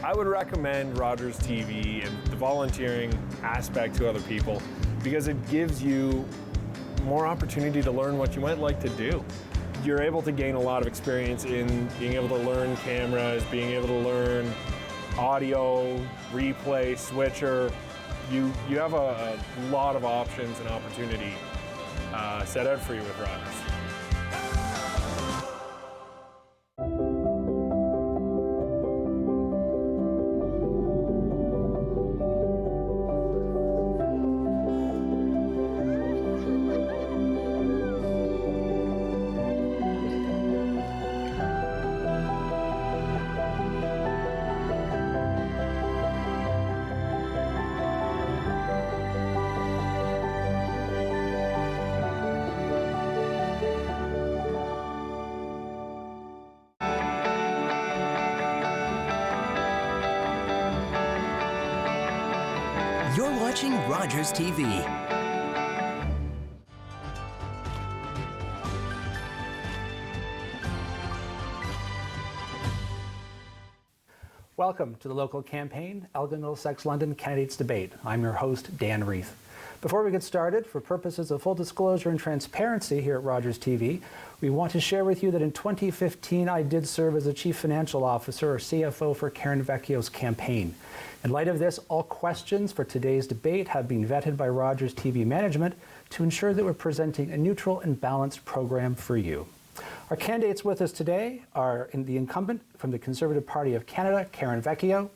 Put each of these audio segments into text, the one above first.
I would recommend Rogers TV and the volunteering aspect to other people because it gives you more opportunity to learn what you might like to do. You're able to gain a lot of experience in being able to learn cameras, being able to learn audio, replay, switcher. You have a lot of options and opportunity set out for you with Rogers. You're watching Rogers TV. Welcome to the local campaign, Elgin-Middlesex-London Candidates Debate. I'm your host, Dan Reith. Before we get started, for purposes of full disclosure and transparency here at Rogers TV, we want to share with you that in 2015, I did serve as a Chief Financial Officer or CFO for Karen Vecchio's campaign. In light of this, all questions for today's debate have been vetted by Rogers TV management to ensure that we're presenting a neutral and balanced program for you. Our candidates with us today are the incumbent from the Conservative Party of Canada, Karen Vecchio,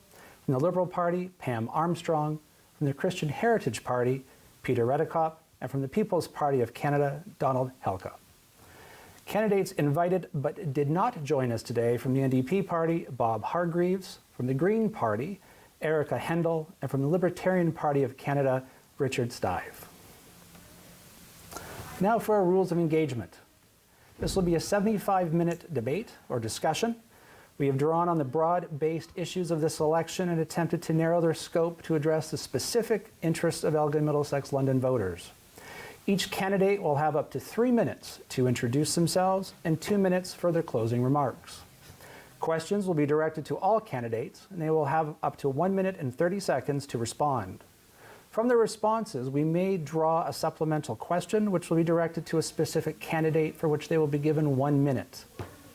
from the Liberal Party, Pam Armstrong, from the Christian Heritage Party, Peter Redekop, and from the People's Party of Canada, Donald Helka. Candidates invited but did not join us today from the NDP Party, Bob Hargreaves, from the Green Party, Erica Hendel, and from the Libertarian Party of Canada, Richard Stive. Now for our rules of engagement. This will be a 75-minute debate or discussion. We have drawn on the broad-based issues of this election and attempted to narrow their scope to address the specific interests of Elgin-Middlesex-London voters. Each candidate will have up to 3 minutes to introduce themselves and 2 minutes for their closing remarks. Questions will be directed to all candidates, and they will have up to 1 minute and 30 seconds to respond. From the responses, we may draw a supplemental question, which will be directed to a specific candidate for which they will be given 1 minute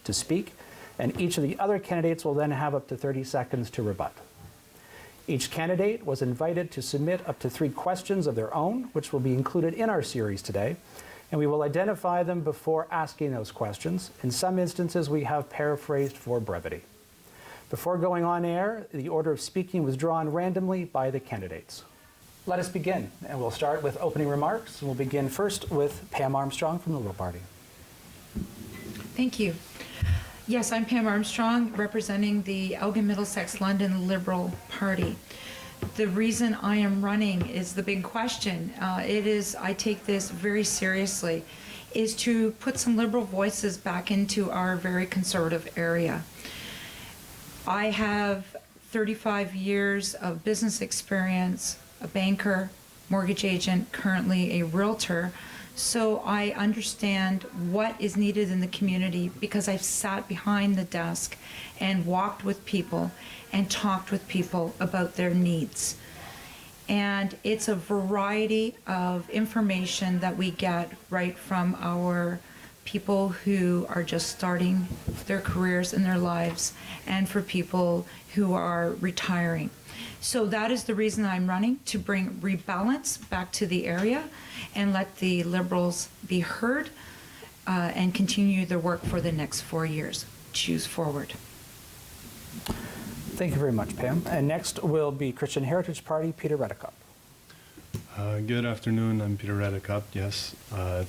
to speak, and each of the other candidates will then have up to 30 seconds to rebut. Each candidate was invited to submit up to 3 questions of their own, which will be included in our series today, and we will identify them before asking those questions. In some instances, we have paraphrased for brevity. Before going on air, the order of speaking was drawn randomly by the candidates. Let us begin, and we'll start with opening remarks. We'll begin first with Pam Armstrong from the Liberal Party. Thank you. Yes, I'm Pam Armstrong, representing the Elgin-Middlesex-London Liberal Party. The reason I am running is the big question. I take this very seriously, is to put some Liberal voices back into our very conservative area. I have 35 years of business experience, a banker, mortgage agent, currently a realtor. So I understand what is needed in the community because I've sat behind the desk and walked with people and talked with people about their needs. And it's a variety of information that we get right from our people who are just starting their careers and their lives, and for people who are retiring. So that is the reason I'm running, to bring rebalance back to the area and let the Liberals be heard and continue their work for the next 4 years. Choose forward. Thank you very much, Pam. And next will be Christian Heritage Party, Peter Redekop. Good afternoon, I'm Peter Redekop, yes.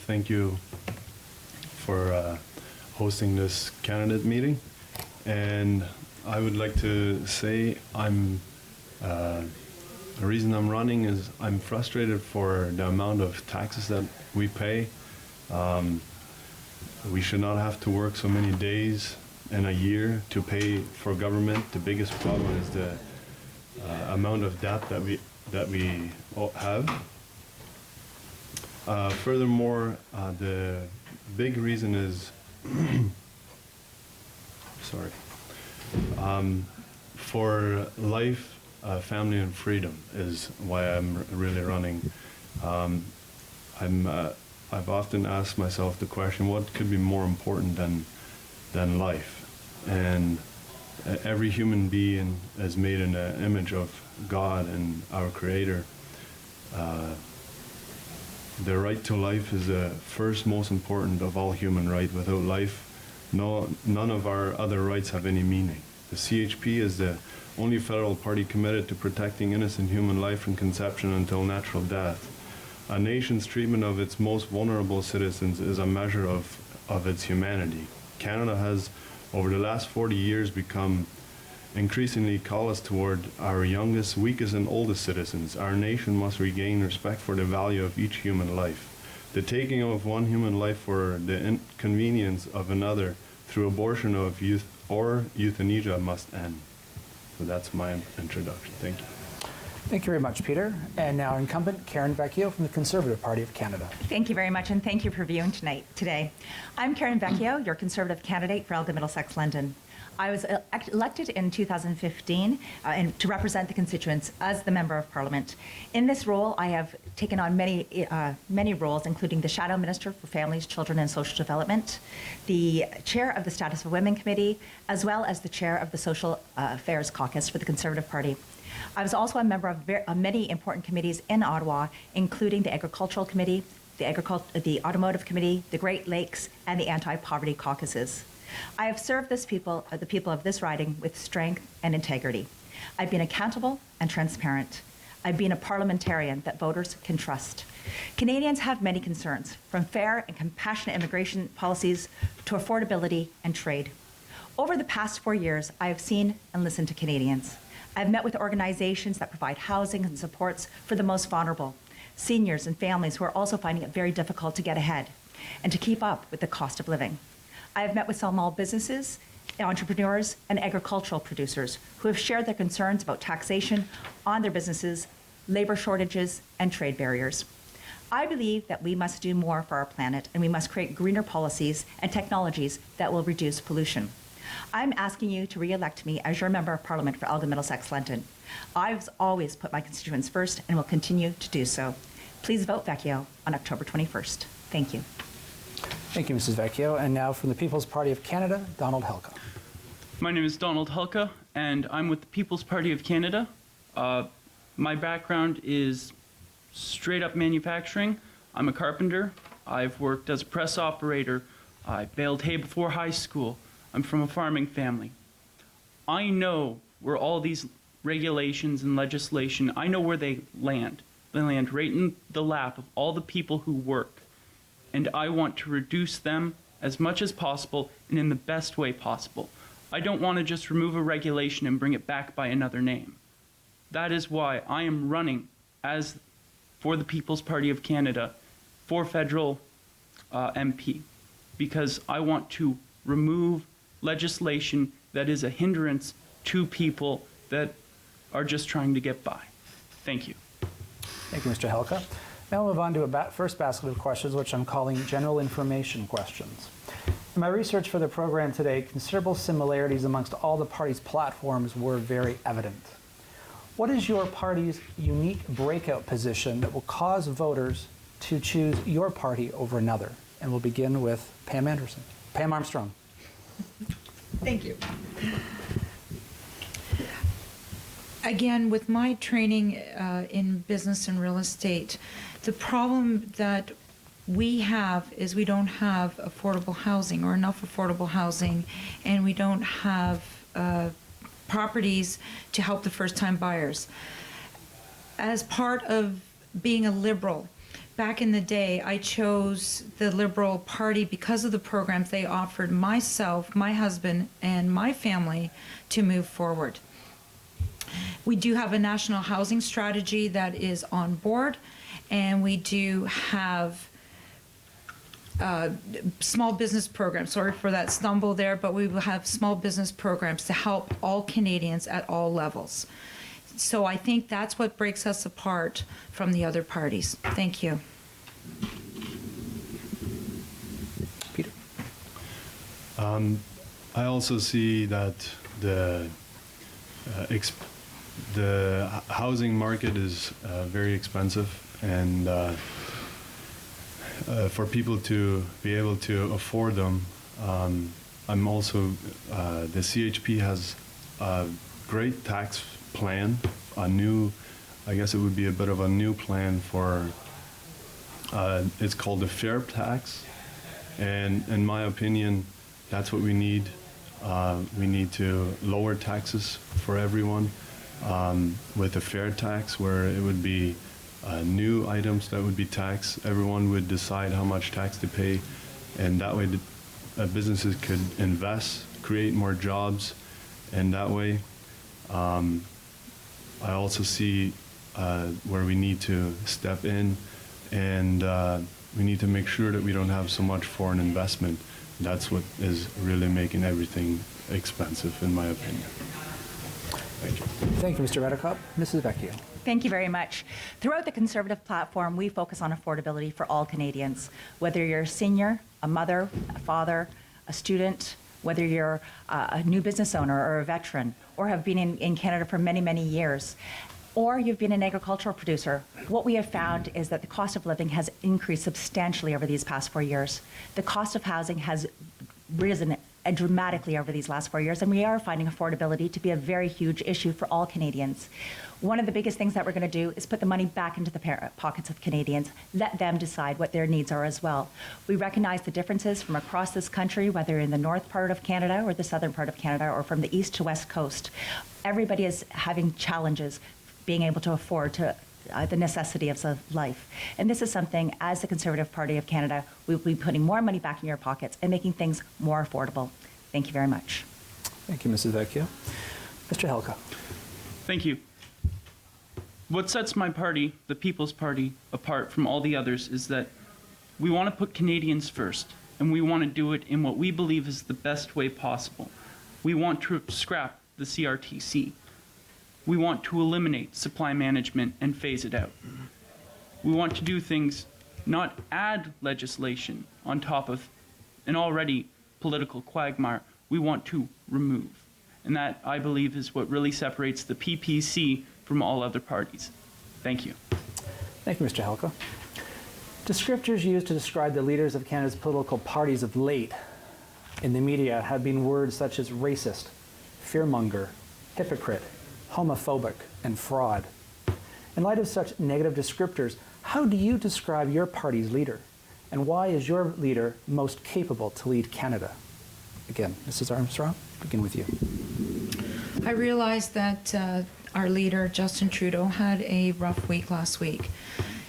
Thank you for hosting this candidate meeting. And I would like to say the reason I'm running is I'm frustrated for the amount of taxes that we pay. We should not have to work so many days in a year to pay for government. The biggest problem is the amount of debt that we all have. Furthermore, the big reason is For life, family, and freedom is why I'm really running. I've often asked myself the question, what could be more important than life? And every human being is made in the image of God and our Creator. The right to life is the first most important of all human rights. Without life, none of our other rights have any meaning. The CHP is the only federal party committed to protecting innocent human life from conception until natural death. A nation's treatment of its most vulnerable citizens is a measure of its humanity. Canada has, over the last 40 years, become increasingly callous toward our youngest, weakest, and oldest citizens. Our nation must regain respect for the value of each human life. The taking of one human life for the inconvenience of another through abortion of youth or euthanasia must end. So that's my introduction. Thank you. Thank you very much, Peter. And now incumbent Karen Vecchio from the Conservative Party of Canada. Thank you very much, and thank you for viewing today. I'm Karen Vecchio, your Conservative candidate for Elgin-Middlesex-London. I was elected in 2015 to represent the constituents as the Member of Parliament. In this role, I have taken on many roles, including the Shadow Minister for Families, Children and Social Development, the Chair of the Status of Women Committee, as well as the Chair of the Social Affairs Caucus for the Conservative Party. I was also a member of many important committees in Ottawa, including the Agricultural Committee, the Automotive Committee, the Great Lakes, and the Anti-Poverty Caucuses. I have served the people of this riding with strength and integrity. I've been accountable and transparent. I've been a parliamentarian that voters can trust. Canadians have many concerns, from fair and compassionate immigration policies to affordability and trade. Over the past 4 years, I have seen and listened to Canadians. I've met with organizations that provide housing and supports for the most vulnerable, seniors and families who are also finding it very difficult to get ahead and to keep up with the cost of living. I have met with small businesses, entrepreneurs, and agricultural producers who have shared their concerns about taxation on their businesses, labor shortages, and trade barriers. I believe that we must do more for our planet, and we must create greener policies and technologies that will reduce pollution. I'm asking you to re-elect me as your Member of Parliament for Elgin-Middlesex-London. I've always put my constituents first and will continue to do so. Please vote Vecchio on October 21st. Thank you. Thank you, Mrs. Vecchio. And now from the People's Party of Canada, Donald Helka. My name is Donald Helka, and I'm with the People's Party of Canada. My background is straight up manufacturing. I'm a carpenter. I've worked as a press operator. I baled hay before high school. I'm from a farming family. I know where all these regulations and legislation, I know where they land. They land right in the lap of all the people who work. And I want to reduce them as much as possible and in the best way possible. I don't want to just remove a regulation and bring it back by another name. That is why I am running for the People's Party of Canada for federal MP, because I want to remove legislation that is a hindrance to people that are just trying to get by. Thank you. Thank you, Mr. Helka. Now we'll move on to a first basket of questions, which I'm calling general information questions. In my research for the program today, considerable similarities amongst all the parties' platforms were very evident. What is your party's unique breakout position that will cause voters to choose your party over another? And we'll begin with Pam Armstrong. Thank you. Again, with my training in business and real estate, the problem that we have is we don't have affordable housing or enough affordable housing, and we don't have properties to help the first-time buyers. As part of being a Liberal, back in the day, I chose the Liberal Party because of the programs they offered myself, my husband, and my family to move forward. We do have a national housing strategy that is on board, and we do have small business programs. Sorry for that stumble there, but we will have small business programs to help all Canadians at all levels. So I think that's what breaks us apart from the other parties. Thank you. the housing market is very expensive, and for people to be able to afford them, I'm also, the CHP has a great tax plan, I guess it would be a bit of a new plan for, it's called the fair tax, and in my opinion, that's what we need. We need to lower taxes for everyone with a fair tax where it would be new items that would be taxed. Everyone would decide how much tax to pay, and that way businesses could invest, create more jobs, and that way I also see where we need to step in, and we need to make sure that we don't have so much foreign investment. That's what is really making everything expensive, in my opinion. Thank you. Thank you, Mr. Redekop. Mrs. Vecchio. Thank you very much. Throughout the Conservative platform, we focus on affordability for all Canadians, whether you're a senior, a mother, a father, a student, whether you're a new business owner or a veteran, or have been in Canada for many, many years, or you've been an agricultural producer. What we have found is that the cost of living has increased substantially over these past 4 years. The cost of housing has risen dramatically over these last 4 years, and we are finding affordability to be a very huge issue for all Canadians. One of the biggest things that we're going to do is put the money back into the pockets of Canadians, let them decide what their needs are as well. We recognize the differences from across this country, whether in the north part of Canada or the southern part of Canada, or from the east to west coast. Everybody is having challenges being able to afford the necessities of life. And this is something, as the Conservative Party of Canada, we'll be putting more money back in your pockets and making things more affordable. Thank you very much. Thank you, Mrs. Vecchio. Mr. Helka. Thank you. What sets my party, the People's Party, apart from all the others is that we want to put Canadians first, and we want to do it in what we believe is the best way possible. We want to scrap the CRTC. We want to eliminate supply management and phase it out. We want to do things, not add legislation on top of an already political quagmire. We want to remove. And that, I believe, is what really separates the PPC from all other parties. Thank you. Thank you, Mr. Helka. Descriptors used to describe the leaders of Canada's political parties of late in the media have been words such as racist, fearmonger, hypocrite, homophobic, and fraud. In light of such negative descriptors, how do you describe your party's leader? And why is your leader most capable to lead Canada? Again, Mrs. Armstrong, begin with you. I realize that our leader, Justin Trudeau, had a rough week last week.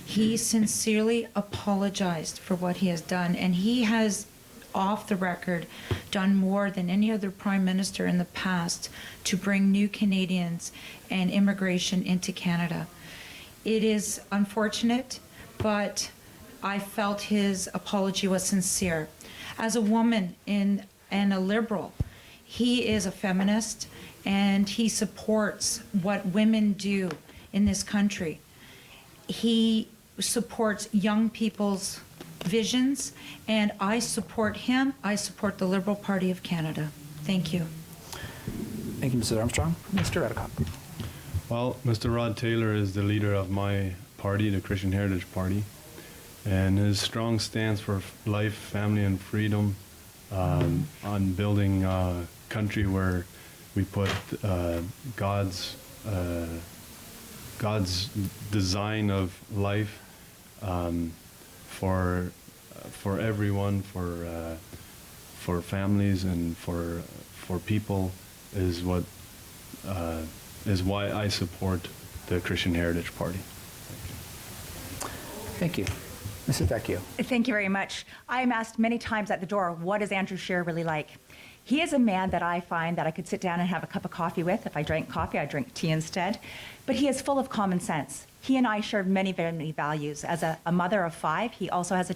He sincerely apologized for what he has done, and he has, off the record, done more than any other prime minister in the past to bring new Canadians and immigration into Canada. It is unfortunate, but I felt his apology was sincere. As a woman and a Liberal, he is a feminist, and he supports what women do in this country. He supports young people's visions, and I support him. I support the Liberal Party of Canada. Thank you. Thank you, Mrs. Armstrong. Mr. Redekop. Well, Mr. Rod Taylor is the leader of my party, the Christian Heritage Party, and his strong stance for life, family, and freedom on building a country where we put God's design of life for everyone, for families, and for people is why I support the Christian Heritage Party. Thank you. Mrs. Vecchio. Thank you very much. I am asked many times at the door, what is Andrew Scheer really like? He is a man that I find that I could sit down and have a cup of coffee with. If I drank coffee, I drink tea instead. But he is full of common sense. He and I share many, many values. As a mother of 5, he also has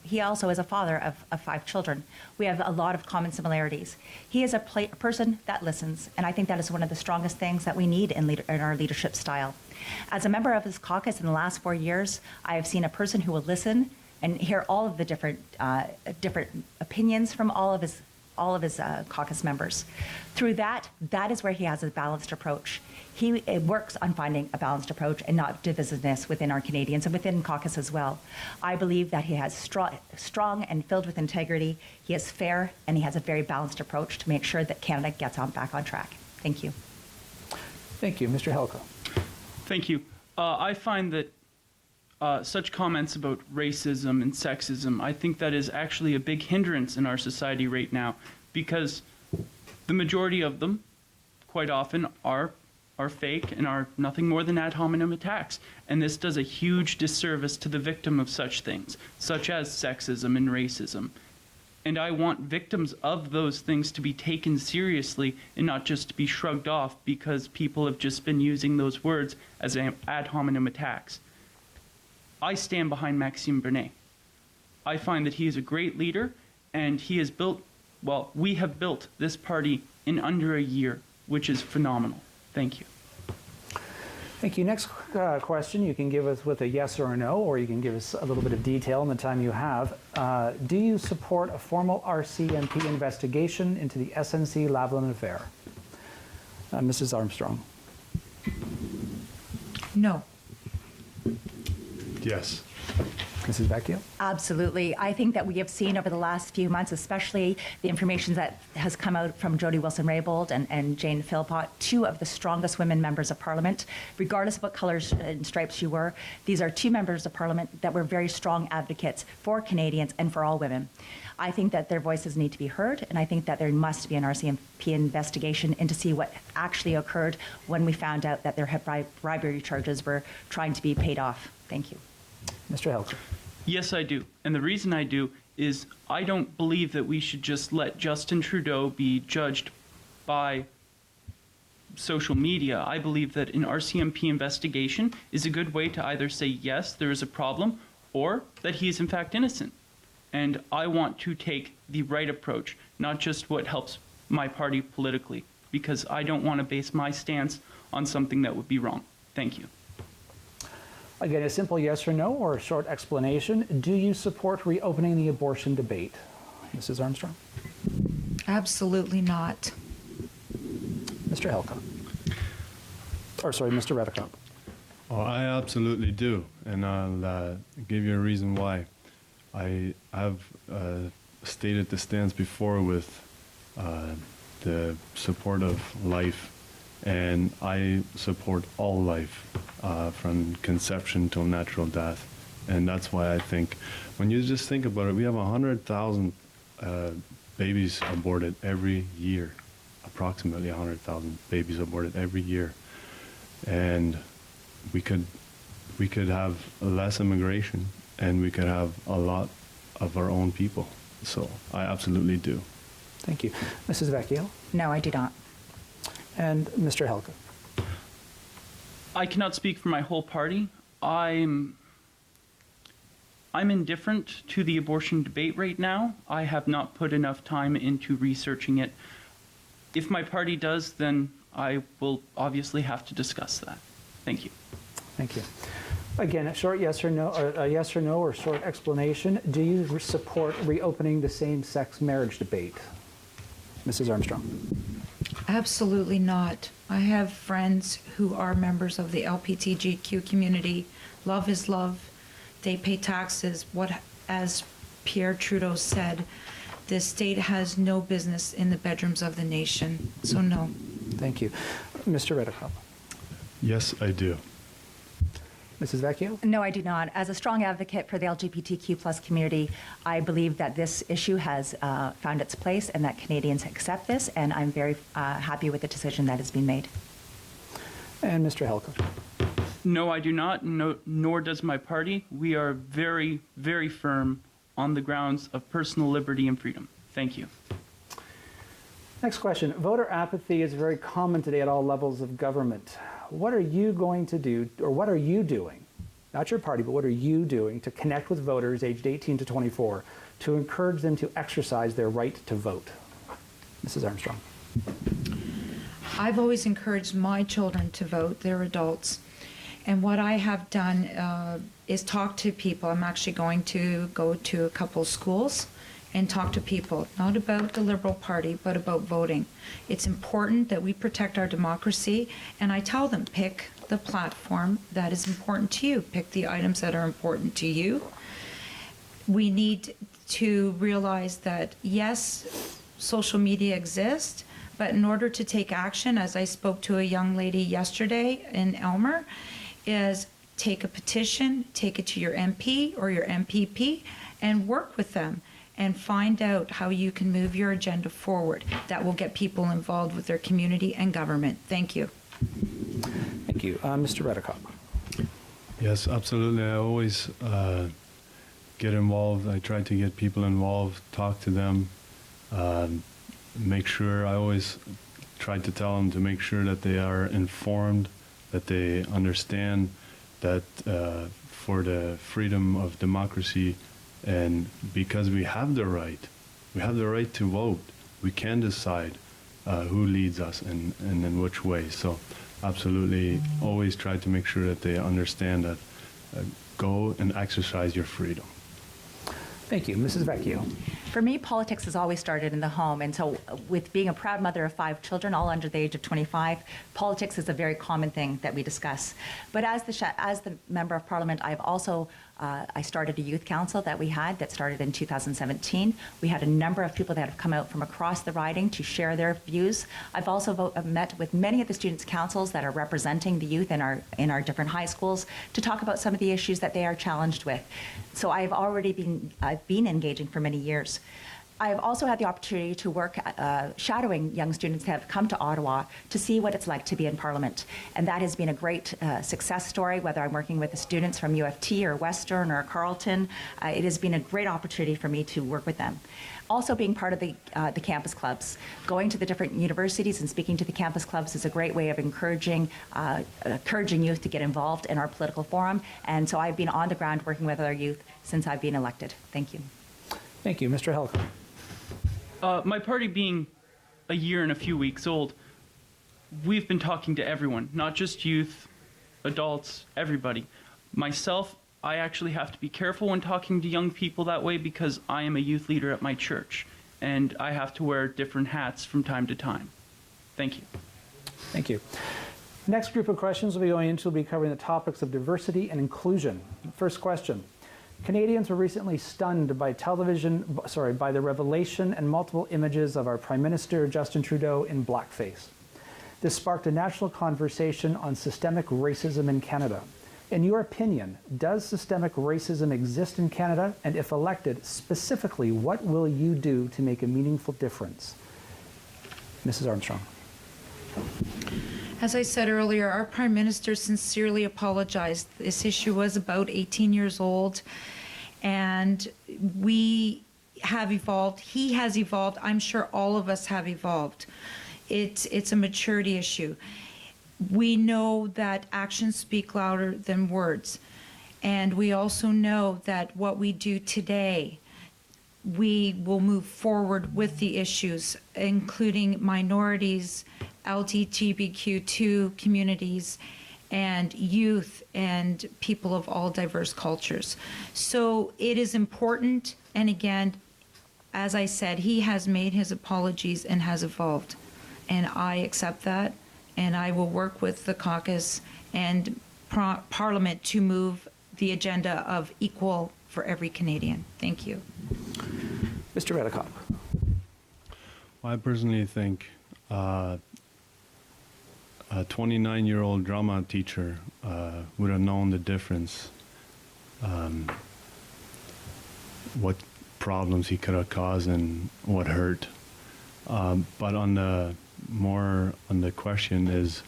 he also is a father of 5 children. We have a lot of common similarities. He is a person that listens, and I think that is one of the strongest things that we need in our leadership style. As a member of his caucus in the last 4 years, I have seen a person who will listen and hear all of the different opinions from all all of his caucus members. Through that is where he has a balanced approach. He works on finding a balanced approach and not divisiveness within our Canadians and within caucus as well. I believe that he has strong and filled with integrity. He is fair, and he has a very balanced approach to make sure that Canada gets back on track. Thank you. Thank you. Mr. Helko. Thank you. I find that such comments about racism and sexism, I think that is actually a big hindrance in our society right now, because the majority of them, quite often, are fake and are nothing more than ad hominem attacks. And this does a huge disservice to the victim of such things, such as sexism and racism. And I want victims of those things to be taken seriously and not just to be shrugged off because people have just been using those words as ad hominem attacks. I stand behind Maxime Bernier. I find that he is a great leader, and he has we have built this party in under a year, which is phenomenal. Thank you. Thank you. Next question you can give us with a yes or a no, or you can give us a little bit of detail in the time you have. Do you support a formal RCMP investigation into the SNC-Lavalin affair? Mrs. Armstrong. No. Yes. Mrs. Vecchio? Absolutely. I think that we have seen over the last few months, especially the information that has come out from Jody Wilson-Raybould and Jane Philpott, two of the strongest women members of Parliament, regardless of what colors and stripes you were. These are two members of Parliament that were very strong advocates for Canadians and for all women. I think that their voices need to be heard, and I think that there must be an RCMP investigation into see what actually occurred when we found out that their bribery charges were trying to be paid off. Thank you. Mr. Helker. Yes, I do. And the reason I do is I don't believe that we should just let Justin Trudeau be judged by social media. I believe that an RCMP investigation is a good way to either say, yes, there is a problem, or that he is in fact innocent. And I want to take the right approach, not just what helps my party politically, because I don't want to base my stance on something that would be wrong. Thank you. Again, a simple yes or no, or a short explanation. Do you support reopening the abortion debate? Mrs. Armstrong? Absolutely not. Mr. Helka? Or sorry, Mr. Redicott. Oh, I absolutely do, and I'll give you a reason why. I have stated the stance before with the support of life, and I support all life from conception till natural death. And that's why I think, when you just think about it, we have 100,000 babies aborted every year, approximately 100,000 babies aborted every year. And we could have less immigration, and we could have a lot of our own people. So I absolutely do. Thank you. Mrs. Vecchio? No, I do not. And Mr. Helka? I cannot speak for my whole party. I'm indifferent to the abortion debate right now. I have not put enough time into researching it. If my party does, then I will obviously have to discuss that. Thank you. Thank you. Again, a short yes or no, or a yes or no, or short explanation. Do you support reopening the same-sex marriage debate? Mrs. Armstrong. Absolutely not. I have friends who are members of the LGBTQ community. Love is love. They pay taxes. As Pierre Trudeau said, this state has no business in the bedrooms of the nation. So no. Thank you. Mr. Redicott. Yes, I do. Mrs. Vecchio? No, I do not. As a strong advocate for the LGBTQ+ community, I believe that this issue has found its place and that Canadians accept this, and I'm very happy with the decision that has been made. And Mr. Helka? No, I do not, nor does my party. We are very, very firm on the grounds of personal liberty and freedom. Thank you. Next question. Voter apathy is very common today at all levels of government. What are you going to do, or what are you doing, not your party, but what are you doing to connect with voters aged 18 to 24 to encourage them to exercise their right to vote? Mrs. Armstrong. I've always encouraged my children to vote. They're adults. And what I have done is talk to people. I'm actually going to go to a couple schools and talk to people, not about the Liberal Party, but about voting. It's important that we protect our democracy, and I tell them, pick the platform that is important to you. Pick the items that are important to you. We need to realize that, yes, social media exists, but in order to take action, as I spoke to a young lady yesterday in Elmer, is take a petition, take it to your MP or your MPP, and work with them and find out how you can move your agenda forward. That will get people involved with their community and government. Thank you. Thank you. Mr. Redekop. Yes, absolutely. I always get involved. I try to get people involved, talk to them, make sure. I always try to tell them to make sure that they are informed, that they understand that for the freedom of democracy, and because we have the right to vote, we can decide who leads us and in which way. So absolutely always try to make sure that they understand that go and exercise your freedom. Thank you. Mrs. Vecchio. For me, politics has always started in the home, and so with being a proud mother of 5 children, all under the age of 25, politics is a very common thing that we discuss. But as the member of parliament, I've also I started a youth council that started in 2017. We had a number of people that have come out from across the riding to share their views. I've also met with many of the students' councils that are representing the youth in our different high schools to talk about some of the issues that they are challenged with. So I've been engaging for many years. I've also had the opportunity to work shadowing young students that have come to Ottawa to see what it's like to be in Parliament. And that has been a great success story, whether I'm working with the students from UFT or Western or Carleton. It has been a great opportunity for me to work with them. Also being part of the campus clubs. Going to the different universities and speaking to the campus clubs is a great way of encouraging youth to get involved in our political forum. And so I've been on the ground working with our youth since I've been elected. Thank you. Thank you. Mr. Helcom. My party being a year and a few weeks old, we've been talking to everyone, not just youth, adults, everybody. Myself, I actually have to be careful when talking to young people that way because I am a youth leader at my church, and I have to wear different hats from time to time. Thank you. Thank you. Next group of questions we'll be going into will be covering the topics of diversity and inclusion. First question. Canadians were recently stunned by the revelation and multiple images of our Prime Minister Justin Trudeau in blackface. This sparked a national conversation on systemic racism in Canada. In your opinion, does systemic racism exist in Canada? And if elected, specifically, what will you do to make a meaningful difference? Mrs. Armstrong. As I said earlier, our Prime Minister sincerely apologized. This issue was about 18 years old, and we have evolved. He has evolved. I'm sure all of us have evolved. It's a maturity issue. We know that actions speak louder than words, and we also know that what we do today, we will move forward with the issues, including minorities, LGBTQ2 communities, and youth, and people of all diverse cultures. So it is important, and again, as I said, he has made his apologies and has evolved, and I accept that, and I will work with the caucus and Parliament to move the agenda of equal for every Canadian. Thank you. Mr. Redekop. Well, I personally think a 29-year-old drama teacher would have known the difference, what problems he could have caused and what hurt. But on the question is,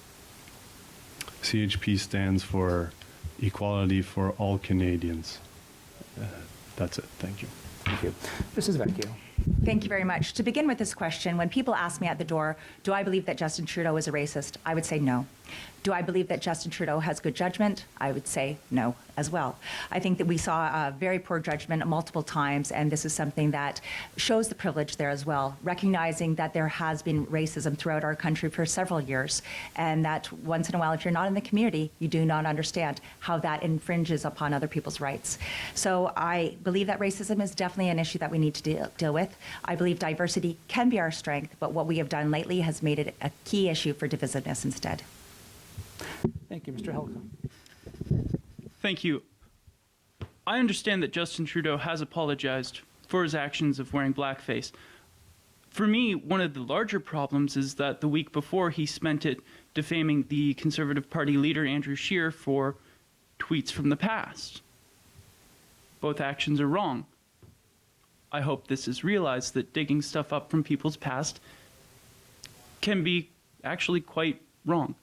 CHP stands for equality for all Canadians. That's it. Thank you. Thank you. Mrs. Vecchio. Thank you very much. To begin with this question, when people ask me at the door, do I believe that Justin Trudeau is a racist? I would say no. Do I believe that Justin Trudeau has good judgment? I would say no as well. I think that we saw very poor judgment multiple times, and this is something that shows the privilege there as well, recognizing that there has been racism throughout our country for several years, and that once in a while, if you're not in the community, you do not understand how that infringes upon other people's rights. So I believe that racism is definitely an issue that we need to deal with. I believe diversity can be our strength, but what we have done lately has made it a key issue for divisiveness instead. Thank you, Mr. Helka. Thank you. I understand that Justin Trudeau has apologized for his actions of wearing blackface. For me, one of the larger problems is that the week before he spent it defaming the Conservative Party leader Andrew Scheer for tweets from the past. Both actions are wrong. I hope this is realized that digging stuff up from people's past can be actually quite wrong.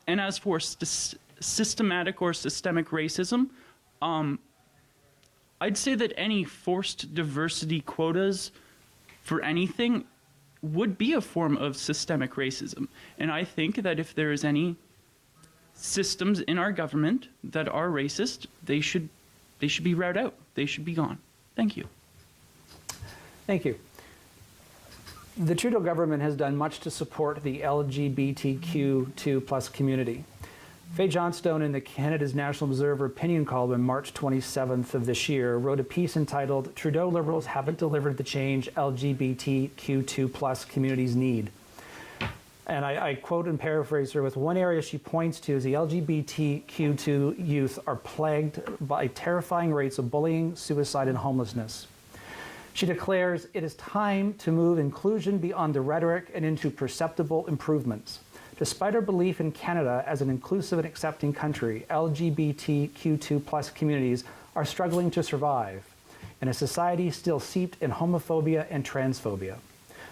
And as for systematic or systemic racism, I'd say that any forced diversity quotas for anything would be a form of systemic racism. And I think that if there is any systems in our government that are racist, they should be rooted out. They should be gone. Thank you. Thank you. The Trudeau government has done much to support the LGBTQ2+ community. Faye Johnstone in the Canada's National Observer opinion column on March 27th of this year wrote a piece entitled, "Trudeau Liberals Haven't Delivered the Change LGBTQ2+ Communities Need." And I quote and paraphrase her with one area she points to is the LGBTQ2 youth are plagued by terrifying rates of bullying, suicide, and homelessness. She declares, "It is time to move inclusion beyond the rhetoric and into perceptible improvements. Despite our belief in Canada as an inclusive and accepting country, LGBTQ2+ communities are struggling to survive in a society still steeped in homophobia and transphobia."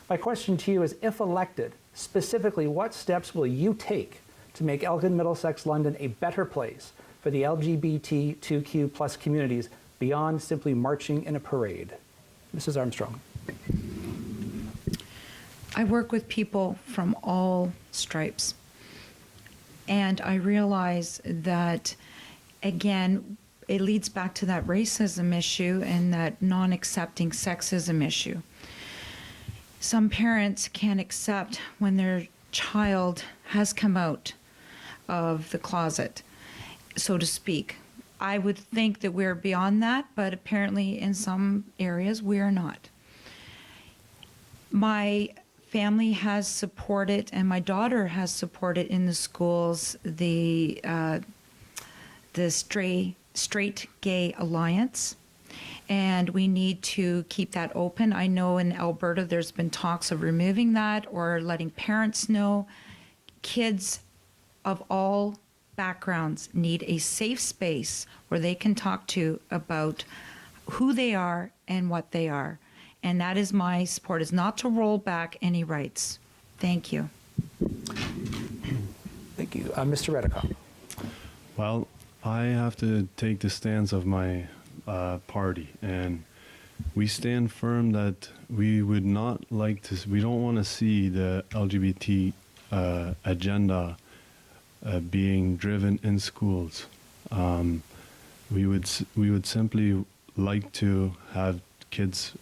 My question to you is, if elected, specifically what steps will you take to make Elgin-Middlesex-London a better place for the LGBTQ2+ communities beyond simply marching in a parade? Mrs. Armstrong. I work with people from all stripes. And I realize that, again, it leads back to that racism issue and that non-accepting sexism issue. Some parents can't accept when their child has come out of the closet, so to speak. I would think that we're beyond that, but apparently in some areas we are not. My family has supported, and my daughter has supported in the schools, the Straight Gay Alliance, and we need to keep that open. I know in Alberta there's been talks of removing that or letting parents know. Kids of all backgrounds need a safe space where they can talk to about who they are and what they are. And that is my support, is not to roll back any rights. Thank you. Thank you. Mr. Redicott. Well, I have to take the stance of my party, and we stand firm that we would not like to, we don't want to see the LGBT agenda being driven in schools. We would simply like to have kids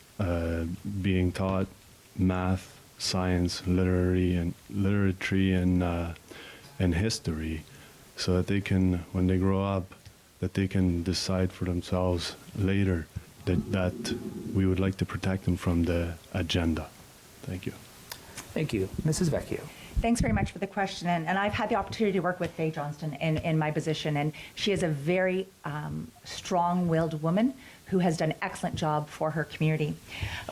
being taught math, science, literature, and history, so that they can, when they grow up, that they can decide for themselves later that we would like to protect them from the agenda. Thank you. Thank you. Mrs. Vecchio. Thanks very much for the question. And I've had the opportunity to work with Faye Johnston in my position, and she is a very strong-willed woman who has done an excellent job for her community.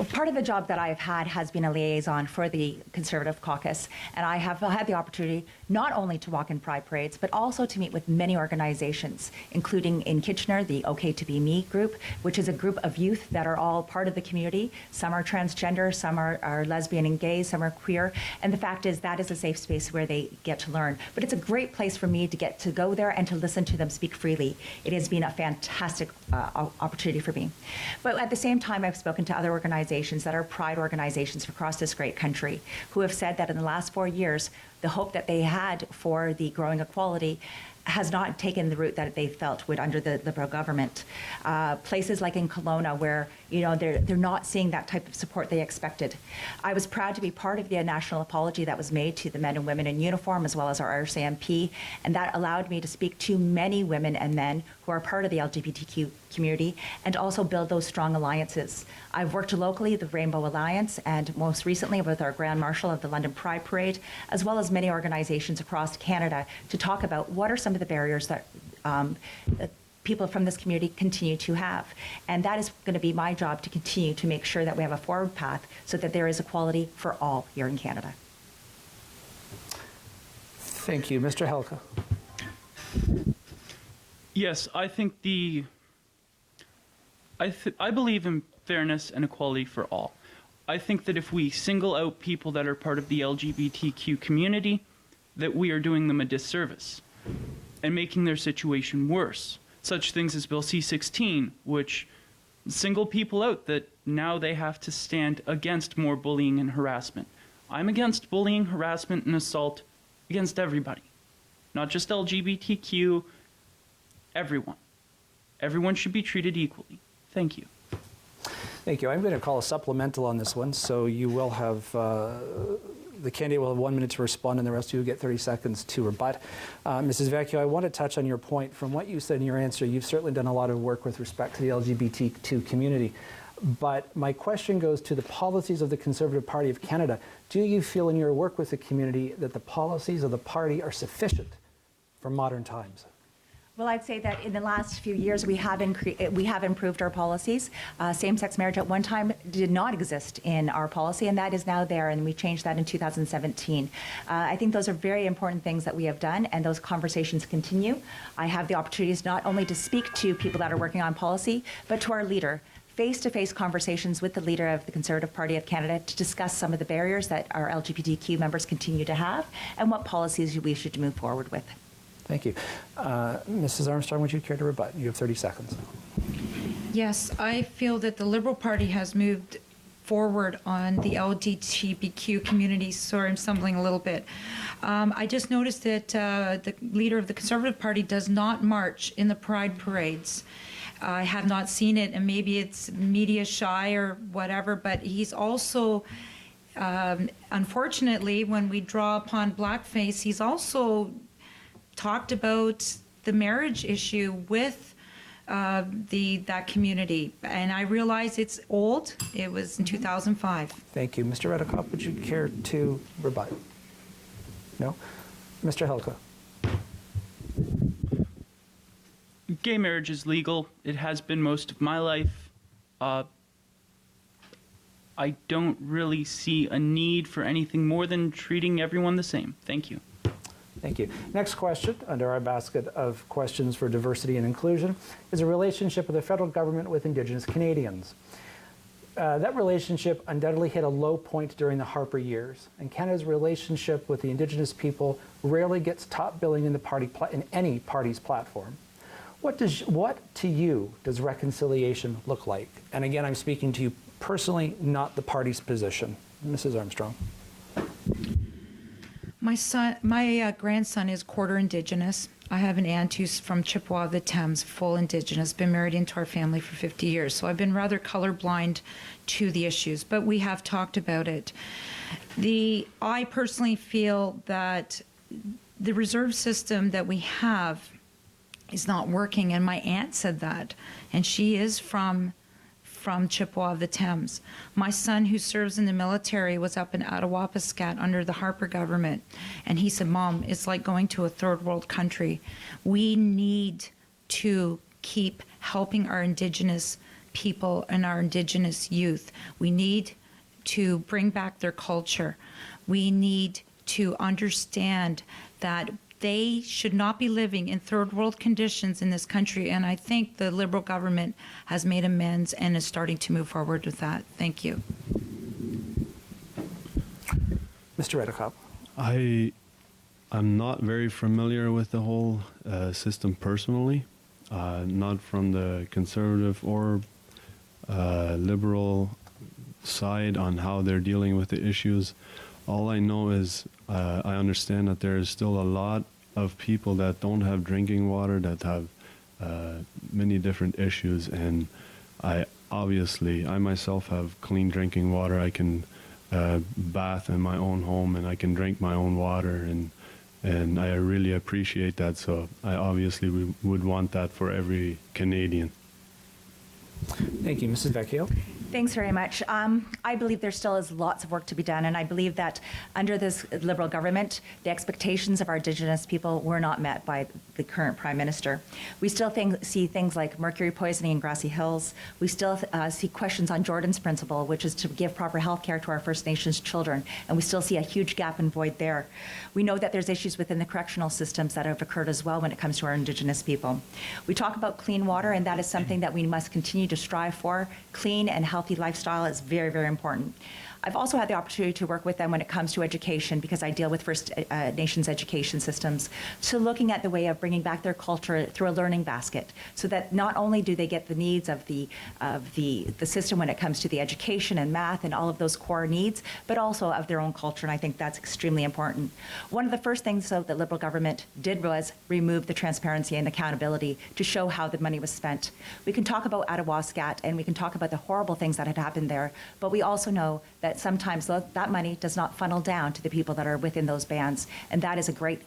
Part of the job that I've had has been a liaison for the Conservative caucus, and I have had the opportunity not only to walk in pride parades, but also to meet with many organizations, including in Kitchener, the OK to Be Me group, which is a group of youth that are all part of the community. Some are transgender, some are lesbian and gay, some are queer, and the fact is that is a safe space where they get to learn. But it's a great place for me to get to go there and to listen to them speak freely. It has been a fantastic opportunity for for me. But at the same time, I've spoken to other organizations that are pride organizations across this great country who have said that in the last 4 years, the hope that they had for the growing equality has not taken the route that they felt would under the Liberal government. Places like in Kelowna, where they're not seeing that type of support they expected. I was proud to be part of the national apology that was made to the men and women in uniform, as well as our RSAMP, and that allowed me to speak to many women and men who are part of the LGBTQ community and also build those strong alliances. I've worked locally with the Rainbow Alliance and most recently with our Grand Marshal of the London Pride Parade, as well as many organizations across Canada to talk about what are some of the barriers that people from this community continue to have. And that is going to be my job, to continue to make sure that we have a forward path so that there is equality for all here in Canada. Thank you. Mr. Helka. Yes, I think I believe in fairness and equality for all. I think that if we single out people that are part of the LGBTQ community, that we are doing them a disservice and making their situation worse. Such things as Bill C-16, which single people out that now they have to stand against more bullying and harassment. I'm against bullying, harassment, and assault against everybody, not just LGBTQ, everyone. Everyone should be treated equally. Thank you. Thank you. I'm going to call a supplemental on this one, so you will have the candidate will have 1 minute to respond, and the rest of you will get 30 seconds to rebut. Mrs. Vecchio, I want to touch on your point. From what you said in your answer, you've certainly done a lot of work with respect to the LGBTQ community. But my question goes to the policies of the Conservative Party of Canada. Do you feel in your work with the community that the policies of the party are sufficient for modern times? Well, I'd say that in the last few years, we have improved our policies. Same-sex marriage at one time did not exist in our policy, and that is now there, and we changed that in 2017. I think those are very important things that we have done, and those conversations continue. I have the opportunities not only to speak to people that are working on policy, but to our leader, face-to-face conversations with the leader of the Conservative Party of Canada to discuss some of the barriers that our LGBTQ members continue to have and what policies we should move forward with. Thank you. Mrs. Armstrong, would you care to rebut? You have 30 seconds. Yes, I feel that the Liberal Party has moved forward on the LGBTQ community. Sorry, I'm stumbling a little bit. I just noticed that the leader of the Conservative Party does not march in the Pride parades. I have not seen it, and maybe it's media shy or whatever, but he's also, unfortunately, when we draw upon blackface, he's also talked about the marriage issue with that community. And I realize it's old. It was in 2005. Thank you. Mr. Redekop, would you care to rebut? No? Mr. Helka. Gay marriage is legal. It has been most of my life. I don't really see a need for anything more than treating everyone the same. Thank you. Thank you. Next question under our basket of questions for diversity and inclusion is a relationship of the federal government with Indigenous Canadians. That relationship undoubtedly hit a low point during the Harper years, and Canada's relationship with the Indigenous people rarely gets top billing in the in any party's platform. What to you does reconciliation look like? And again, I'm speaking to you personally, not the party's position. Mrs. Armstrong. My grandson is quarter Indigenous. I have an aunt who's from Chippewa of the Thames, full Indigenous, been married into our family for 50 years. So I've been rather colorblind to the issues, but we have talked about it. I personally feel that the reserve system that we have is not working, and my aunt said that, and she is from Chippewa of the Thames. My son, who serves in the military, was up in Attawapiskat under the Harper government, and he said, "Mom, it's like going to a third world country. We need to keep helping our Indigenous people and our Indigenous youth. We need to bring back their culture. We need to understand that they should not be living in third world conditions in this country." And I think the Liberal government has made amends and is starting to move forward with that. Thank you. Mr. Redekop. I'm not very familiar with the whole system personally, not from the Conservative or liberal side on how they're dealing with the issues. All I know is I understand that there is still a lot of people that don't have drinking water, that have many different issues, and I myself have clean drinking water. I can bath in my own home, and I can drink my own water, and I really appreciate that. So I obviously would want that for every Canadian. Thank you. Mrs. Vecchio. Thanks very much. I believe there still is lots of work to be done, and I believe that under this Liberal government, the expectations of our Indigenous people were not met by the current Prime Minister. We still see things like mercury poisoning in grassy hills. We still see questions on Jordan's principle, which is to give proper health care to our First Nations children, and we still see a huge gap and void there. We know that there's issues within the correctional systems that have occurred as well when it comes to our Indigenous people. We talk about clean water, and that is something that we must continue to strive for. Clean and healthy lifestyle is very, very important. I've also had the opportunity to work with them when it comes to education, because I deal with First Nations education systems, so looking at the way of bringing back their culture through a learning basket, so that not only do they get the needs of the system when it comes to the education and math and all of those core needs, but also of their own culture, and I think that's extremely important. One of the first things, though, that Liberal government did was remove the transparency and accountability to show how the money was spent. We can talk about Atawascat, and we can talk about the horrible things that had happened there, but we also know that sometimes that money does not funnel down to the people that are within those bands, and that is a great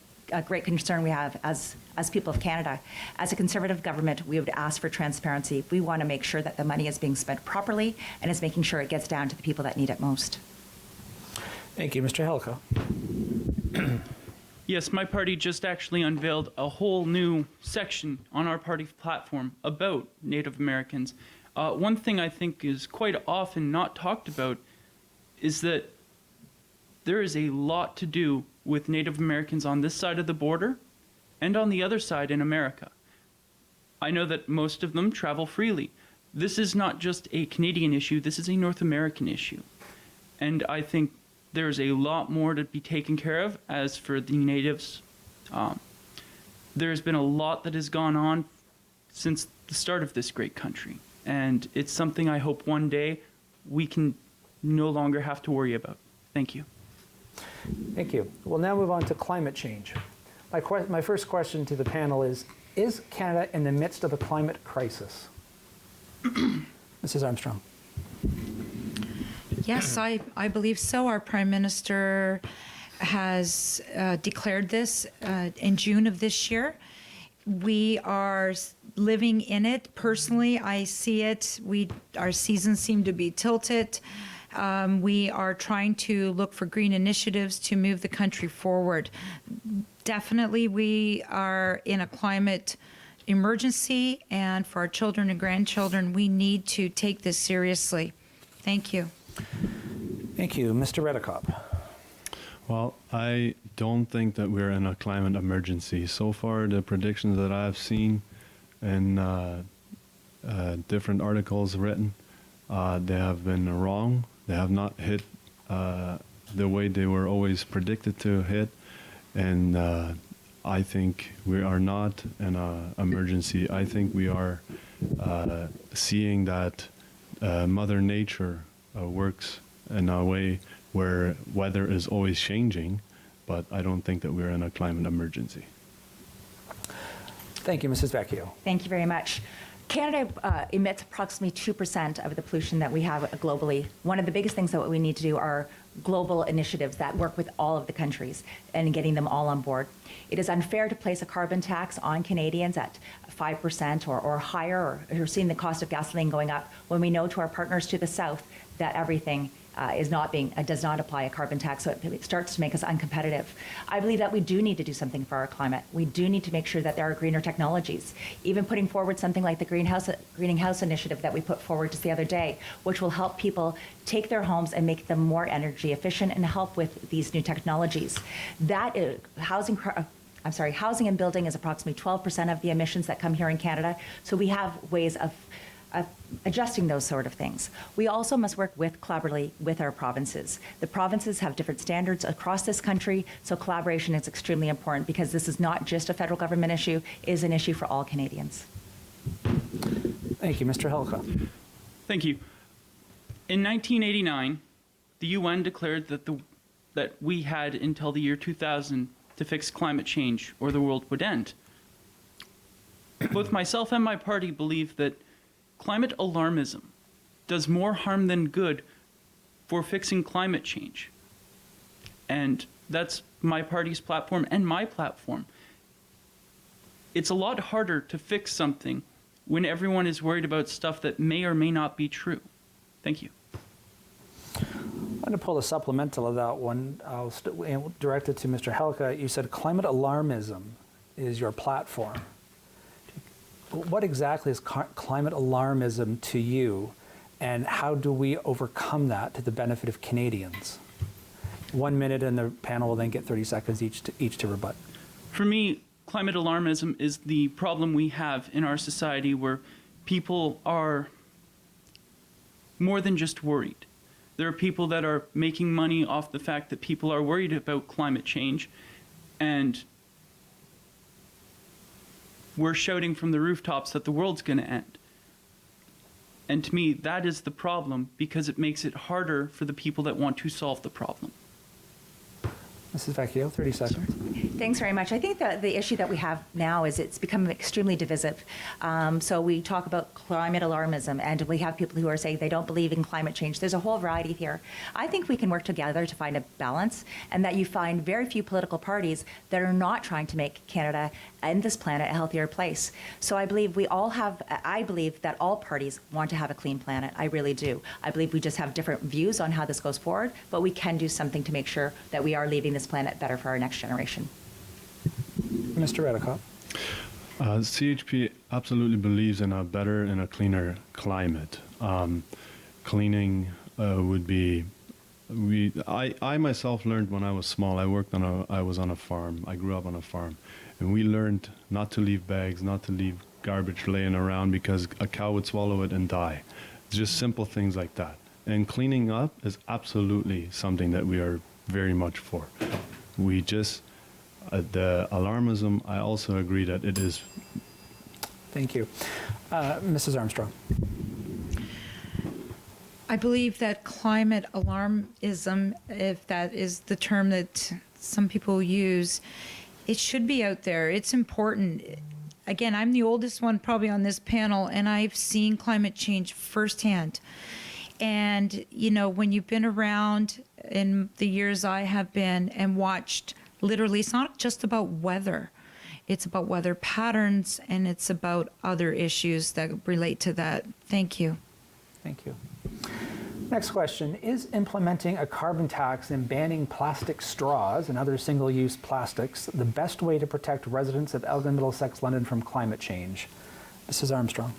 concern we have as people of Canada. As a Conservative government, we would ask for transparency. We want to make sure that the money is being spent properly and is making sure it gets down to the people that need it most. Thank you. Mr. Helka. Yes, my party just actually unveiled a whole new section on our party platform about Native Americans. One thing I think is quite often not talked about is that there is a lot to do with Native Americans on this side of the border and on the other side in America. I know that most of them travel freely. This is not just a Canadian issue, this is a North American issue. And I think there's a lot more to be taken care of. As for the Natives, there's been a lot that has gone on since the start of this great country. And it's something I hope one day we can no longer have to worry about. Thank you. Thank you. We'll now move on to climate change. My first question to the panel is Canada in the midst of a climate crisis? Mrs. Armstrong. Yes, I believe so. Our Prime Minister has declared this in June of this year. We are living in it. Personally, I see it. Our seasons seem to be tilted. We are trying to look for green initiatives to move the country forward. Definitely, we are in a climate emergency, and for our children and grandchildren, we need to take this seriously. Thank you. Thank you. Mr. Redekop. Well, I don't think that we're in a climate emergency. So far, the predictions that I've seen in different articles written, they have been wrong. They have not hit the way they were always predicted to hit. And I think we are not in an emergency. I think we are seeing that Mother Nature works in a way where weather is always changing, but I don't think that we're in a climate emergency. Thank you, Mrs. Vecchio. Thank you very much. Canada emits approximately 2% of the pollution that we have globally. One of the biggest things that we need to do are global initiatives that work with all of the countries and getting them all on board. It is unfair to place a carbon tax on Canadians at 5% or higher, or you're seeing the cost of gasoline going up, when we know to our partners to the south that everything does not apply a carbon tax, so it starts to make us uncompetitive. I believe that we do need to do something for our climate. We do need to make sure that there are greener technologies. Even putting forward something like the greenhouse initiative that we put forward just the other day, which will help people take their homes and make them more energy efficient and help with these new technologies. That housing and building is approximately 12% of the emissions that come here in Canada. So we have ways of adjusting those sort of things. We also must work collaboratively with our provinces. The provinces have different standards across this country, so collaboration is extremely important because this is not just a federal government issue, it is an issue for all Canadians. Thank you, Mr. Helka. Thank you. In 1989, the UN declared that we had until the year 2000 to fix climate change or the world would end. Both myself and my party believe that climate alarmism does more harm than good for fixing climate change. And that's my party's platform and my platform. It's a lot harder to fix something when everyone is worried about stuff that may or may not be true. Thank you. I'm going to pull a supplemental of that one. I'll direct it to Mr. Helka. You said climate alarmism is your platform. What exactly is climate alarmism to you, and how do we overcome that to the benefit of Canadians? 1 minute, and the panel will then get 30 seconds each to rebut. For me, climate alarmism is the problem we have in our society where people are more than just worried. There are people that are making money off the fact that people are worried about climate change, and we're shouting from the rooftops that the world's going to end. And to me, that is the problem, because it makes it harder for the people that want to solve the problem. Mrs. Vecchio, 30 seconds. Thanks very much. I think that the issue that we have now is it's become extremely divisive. So we talk about climate alarmism, and we have people who are saying they don't believe in climate change. There's a whole variety here. I think we can work together to find a balance, and that you find very few political parties that are not trying to make Canada and this planet a healthier place. So I believe I believe that all parties want to have a clean planet. I really do. I believe we just have different views on how this goes forward, but we can do something to make sure that we are leaving this planet better for our next generation. Mr. Redicott. CHP absolutely believes in a better and a cleaner climate. Cleaning would be. I myself learned when I was small. I was on a farm. I grew up on a farm, and we learned not to leave bags, not to leave garbage laying around because a cow would swallow it and die. It's just simple things like that. And cleaning up is absolutely something that we are very much for. We just the alarmism. I also agree that it is. Thank you, Mrs. Armstrong. I believe that climate alarmism, if that is the term that some people use, it should be out there. It's important. Again, I'm the oldest one probably on this panel, and I've seen climate change firsthand. And, you know, when you've been around in the years I have been and watched, literally, it's not just about weather. It's about weather patterns, and it's about other issues that relate to that. Thank you. Thank you. Next question. Is implementing a carbon tax and banning plastic straws and other single-use plastics the best way to protect residents of Elgin-Middlesex-London from climate change? Mrs. Armstrong.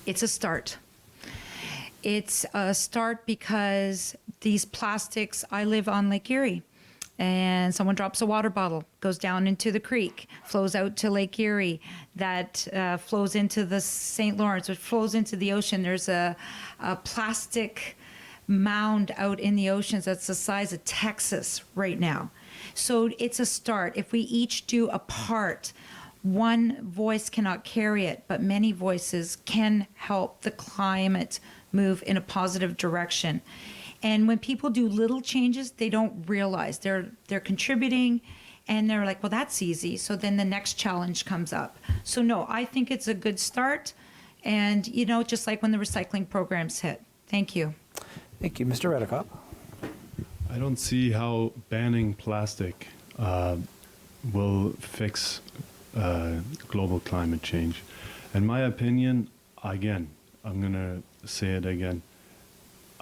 It's a start. It's a start because these plastics, I live on Lake Erie, and someone drops a water bottle, goes down into the creek, flows out to Lake Erie, that flows into the St. Lawrence, which flows into the ocean. There's a plastic mound out in the oceans that's the size of Texas right now. So it's a start. If we each do a part, one voice cannot carry it, but many voices can help the climate move in a positive direction. And when people do little changes, they don't realize they're contributing, and they're like, well, that's easy. So then the next challenge comes up. So no, I think it's a good start. And, you know, just like when the recycling programs hit. Thank you. Thank you. Mr. Redicott. I don't see how banning plastic will fix global climate change. In my opinion, again, I'm going to say it again.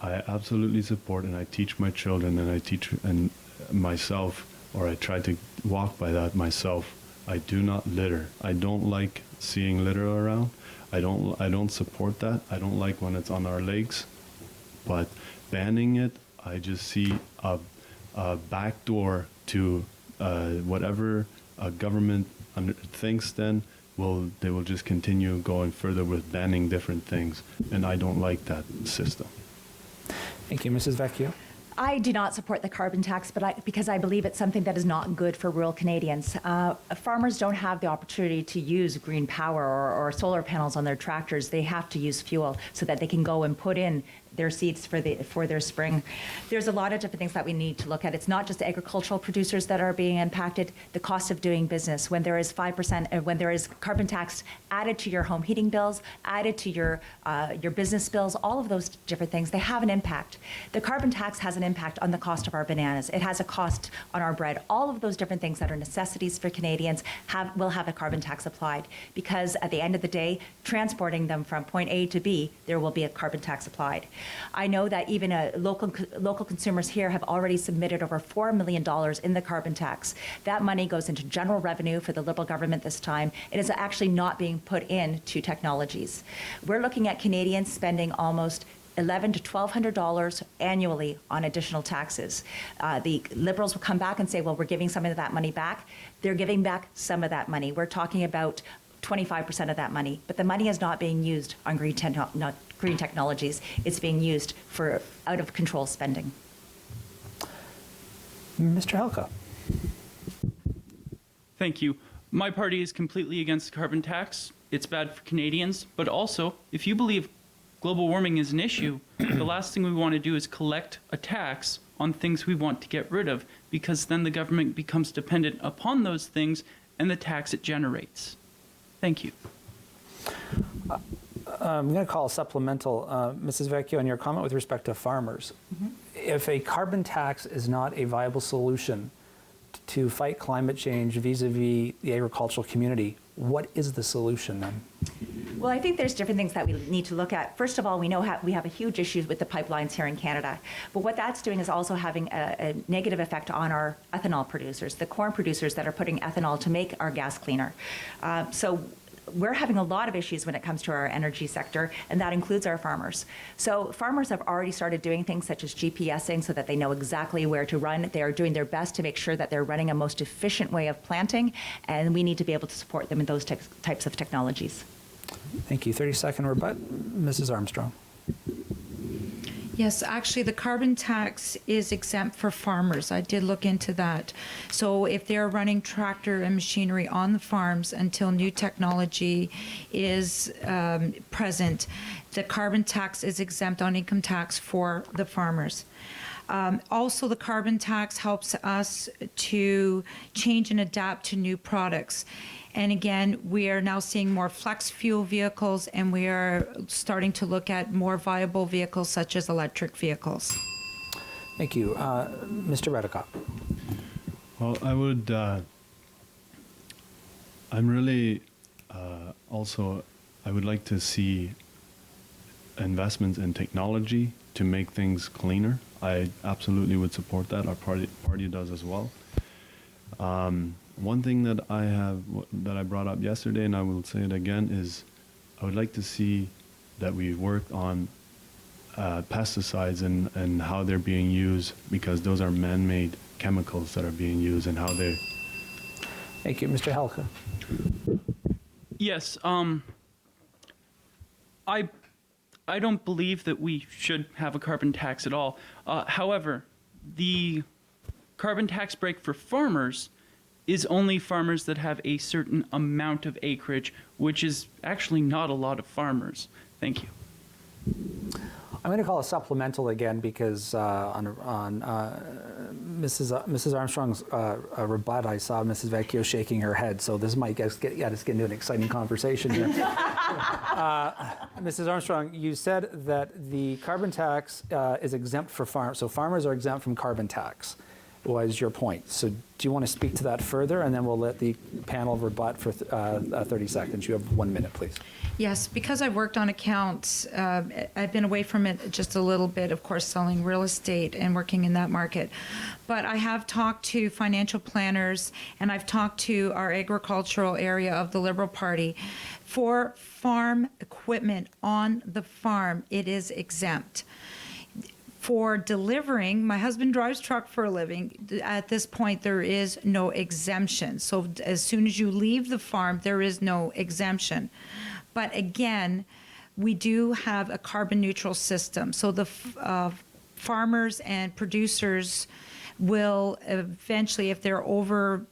I absolutely support, and I teach my children, and I teach and myself, or I try to walk by that myself. I do not litter. I don't like seeing litter around. I don't support that. I don't like when it's on our legs. But banning it, I just see a back door to whatever a government thinks. Then they will just continue going further with banning different things, and I don't like that system. Thank you, Mrs. Vecchio. I do not support the carbon tax, because I believe it's something that is not good for rural Canadians. Farmers don't have the opportunity to use green power or solar panels on their tractors. They have to use fuel so that they can go and put in their seeds for their spring. There's a lot of different things that we need to look at. It's not just agricultural producers that are being impacted. The cost of doing business, when there is 5%, when there is carbon tax added to your home heating bills, added to your business bills, all of those different things, they have an impact. The carbon tax has an impact on the cost of our bananas. It has a cost on our bread. All of those different things that are necessities for Canadians will have a carbon tax applied, because at the end of the day, transporting them from point A to B, there will be a carbon tax applied. I know that even local consumers here have already submitted over $4 million in the carbon tax. That money goes into general revenue for the Liberal government this time. It is actually not being put into technologies. We're looking at Canadians spending almost $1,100 to $1,200 annually on additional taxes. The Liberals will come back and say, well, we're giving some of that money back. They're giving back some of that money. We're talking about 25% of that money, but the money is not being used on green technologies. It's being used for out-of-control spending. Mr. Helka. Thank you. My party is completely against the carbon tax. It's bad for Canadians, but also, if you believe global warming is an issue, the last thing we want to do is collect a tax on things we want to get rid of, because then the government becomes dependent upon those things and the tax it generates. Thank you. I'm going to call a supplemental. Mrs. Vecchio, on your comment with respect to farmers. If a carbon tax is not a viable solution to fight climate change vis-a-vis the agricultural community, what is the solution then? Well, I think there's different things that we need to look at. First of all, we know we have a huge issue with the pipelines here in Canada. But what that's doing is also having a negative effect on our ethanol producers, the corn producers that are putting ethanol to make our gas cleaner. So we're having a lot of issues when it comes to our energy sector, and that includes our farmers. So farmers have already started doing things such as GPSing so that they know exactly where to run. They are doing their best to make sure that they're running a most efficient way of planting, and we need to be able to support them in those types of technologies. Thank you. 30-second rebut. Mrs. Armstrong. Yes, actually, the carbon tax is exempt for farmers. I did look into that. So if they're running tractor and machinery on the farms until new technology is present, the carbon tax is exempt on income tax for the farmers. Also, the carbon tax helps us to change and adapt to new products. And again, we are now seeing more flex fuel vehicles, and we are starting to look at more viable vehicles such as electric vehicles. Thank you. Mr. Redicott. Well, I would, I'm really also, I would like to see investments in technology to make things cleaner. I absolutely would support that. Our party does as well. One thing that I brought up yesterday, and I will say it again, is I would like to see that we work on pesticides and how they're being used, because those are man-made chemicals that are being used and how they're... Thank you. Mr. Helka. Yes, I don't believe that we should have a carbon tax at all. However, the carbon tax break for farmers is only farmers that have a certain amount of acreage, which is actually not a lot of farmers. Thank you. I'm going to call a supplemental again because on Mrs. Armstrong's rebut, I saw Mrs. Vecchio shaking her head, so this might get us into an exciting conversation here. Mrs. Armstrong, you said that the carbon tax is exempt for farmers, so farmers are exempt from carbon tax, was your point. So do you want to speak to that further, and then we'll let the panel rebut for 30 seconds. You have 1 minute, please. Yes, because I've worked on accounts, I've been away from it just a little bit, of course, selling real estate and working in that market. But I have talked to financial planners, and I've talked to our agricultural area of the Liberal Party. For farm equipment on the farm, it is exempt. For delivering, my husband drives truck for a living. At this point, there is no exemption. So as soon as you leave the farm, there is no exemption. But again, we do have a carbon neutral system. So the farmers and producers will eventually, if they're over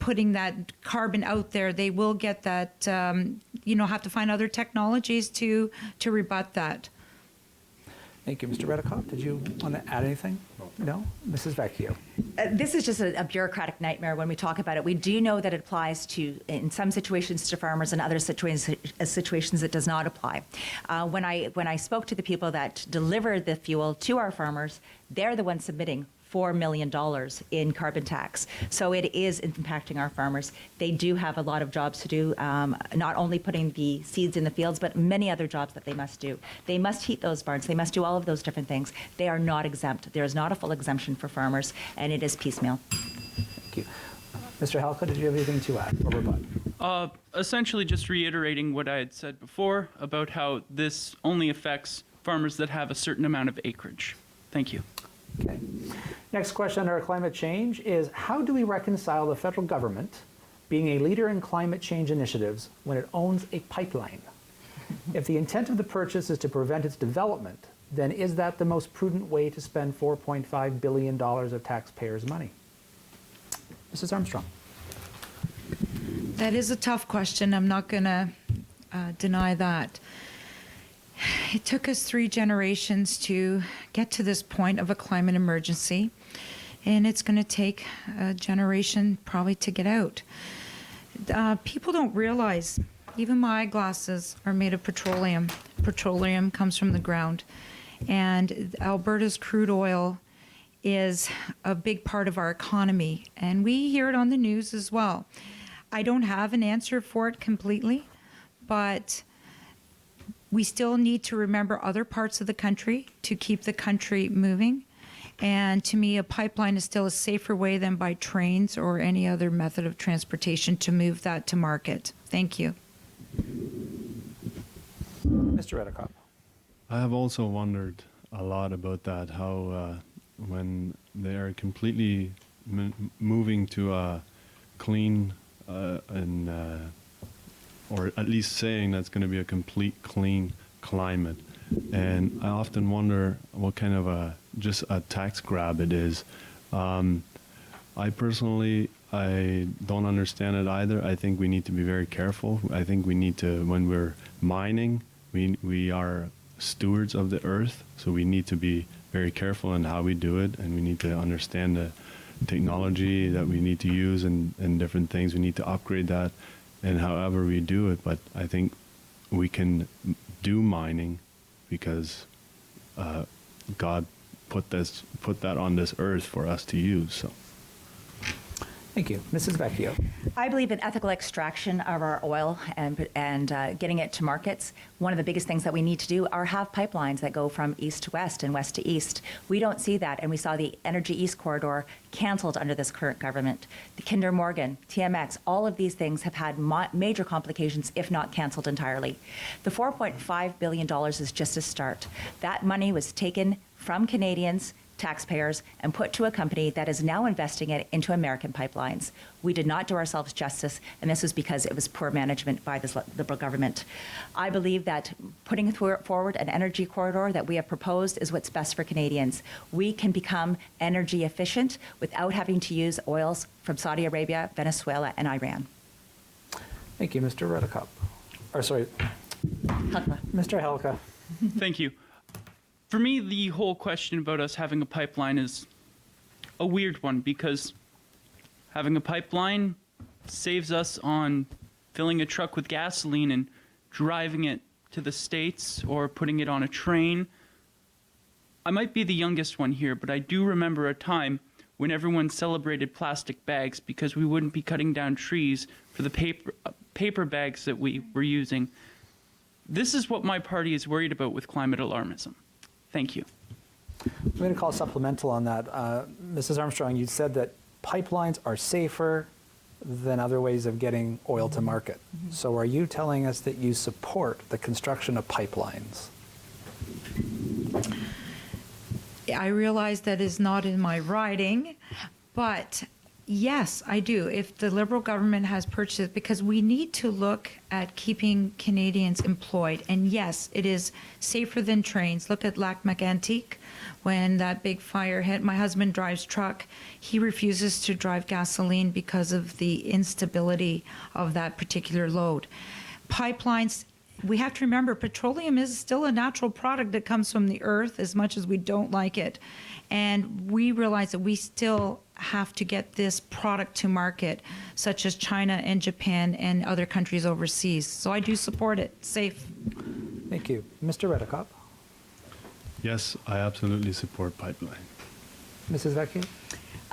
putting that carbon out there, they will get that, have to find other technologies to rebut that. Thank you. Mr. Redekop, did you want to add anything? No? Mrs. Vecchio. This is just a bureaucratic nightmare when we talk about it. We do know that it applies to, in some situations, to farmers, and other situations it does not apply. When I spoke to the people that deliver the fuel to our farmers, they're the ones submitting $4 million in carbon tax. So it is impacting our farmers. They do have a lot of jobs to do, not only putting the seeds in the fields, but many other jobs that they must do. They must heat those barns. They must do all of those different things. They are not exempt. There is not a full exemption for farmers, and it is piecemeal. Thank you. Mr. Halka, did you have anything to add or rebut? Essentially just reiterating what I had said before about how this only affects farmers that have a certain amount of acreage. Thank you. Okay. Next question under climate change is, how do we reconcile the federal government being a leader in climate change initiatives when it owns a pipeline? If the intent of the purchase is to prevent its development, then is that the most prudent way to spend $4.5 billion of taxpayers' money? Mrs. Armstrong. That is a tough question. I'm not going to deny that. It took us 3 generations to get to this point of a climate emergency, and it's going to take a generation probably to get out. People don't realize, even my eyeglasses are made of petroleum. Petroleum comes from the ground, and Alberta's crude oil is a big part of our economy, and we hear it on the news as well. I don't have an answer for it completely, but we still need to remember other parts of the country to keep the country moving. And to me, a pipeline is still a safer way than by trains or any other method of transportation to move that to market. Thank you. Mr. Redekop. I have also wondered a lot about that, how when they are completely moving to a clean or at least saying that's going to be a complete clean climate. And I often wonder what kind of just a tax grab it is. I personally, I don't understand it either. I think we need to be very careful. I think we need to, when we're mining, we are stewards of the earth, so we need to be very careful in how we do it, and we need to understand the technology that we need to use and different things. We need to upgrade that and however we do it, but I think we can do mining because God put that on this earth for us to use. So. Thank you. Mrs. Vecchio. I believe in ethical extraction of our oil and getting it to markets. One of the biggest things that we need to do are have pipelines that go from east to west and west to east. We don't see that, and we saw the Energy East Corridor canceled under this current government. The Kinder Morgan, TMX, all of these things have had major complications, if not canceled entirely. The $4.5 billion is just a start. That money was taken from Canadians, taxpayers, and put to a company that is now investing it into American pipelines. We did not do ourselves justice, and this was because it was poor management by this Liberal government. I believe that putting forward an energy corridor that we have proposed is what's best for Canadians. We can become energy efficient without having to use oils from Saudi Arabia, Venezuela, and Iran. Thank you, Mr. Redekop. Or sorry, Helka. Mr. Helka. Thank you. For me, the whole question about us having a pipeline is a weird one, because having a pipeline saves us on filling a truck with gasoline and driving it to the States or putting it on a train. I might be the youngest one here, but I do remember a time when everyone celebrated plastic bags because we wouldn't be cutting down trees for the paper bags that we were using. This is what my party is worried about with climate alarmism. Thank you. I'm going to call supplemental on that. Mrs. Armstrong, you said that pipelines are safer than other ways of getting oil to market. So are you telling us that you support the construction of pipelines? I realize that is not in my writing, but Yes, I do. If the Liberal government has purchased, because we need to look at keeping Canadians employed. And yes, it is safer than trains. Look at Lac Mégantic. When that big fire hit, my husband drives truck. He refuses to drive gasoline because of the instability of that particular load. Pipelines, we have to remember petroleum is still a natural product that comes from the earth as much as we don't like it. And we realize that we still have to get this product to market, such as China and Japan and other countries overseas. So I do support it. Safe. Thank you. Mr. Redekop. Yes, I absolutely support pipeline. Mrs. Vecchio?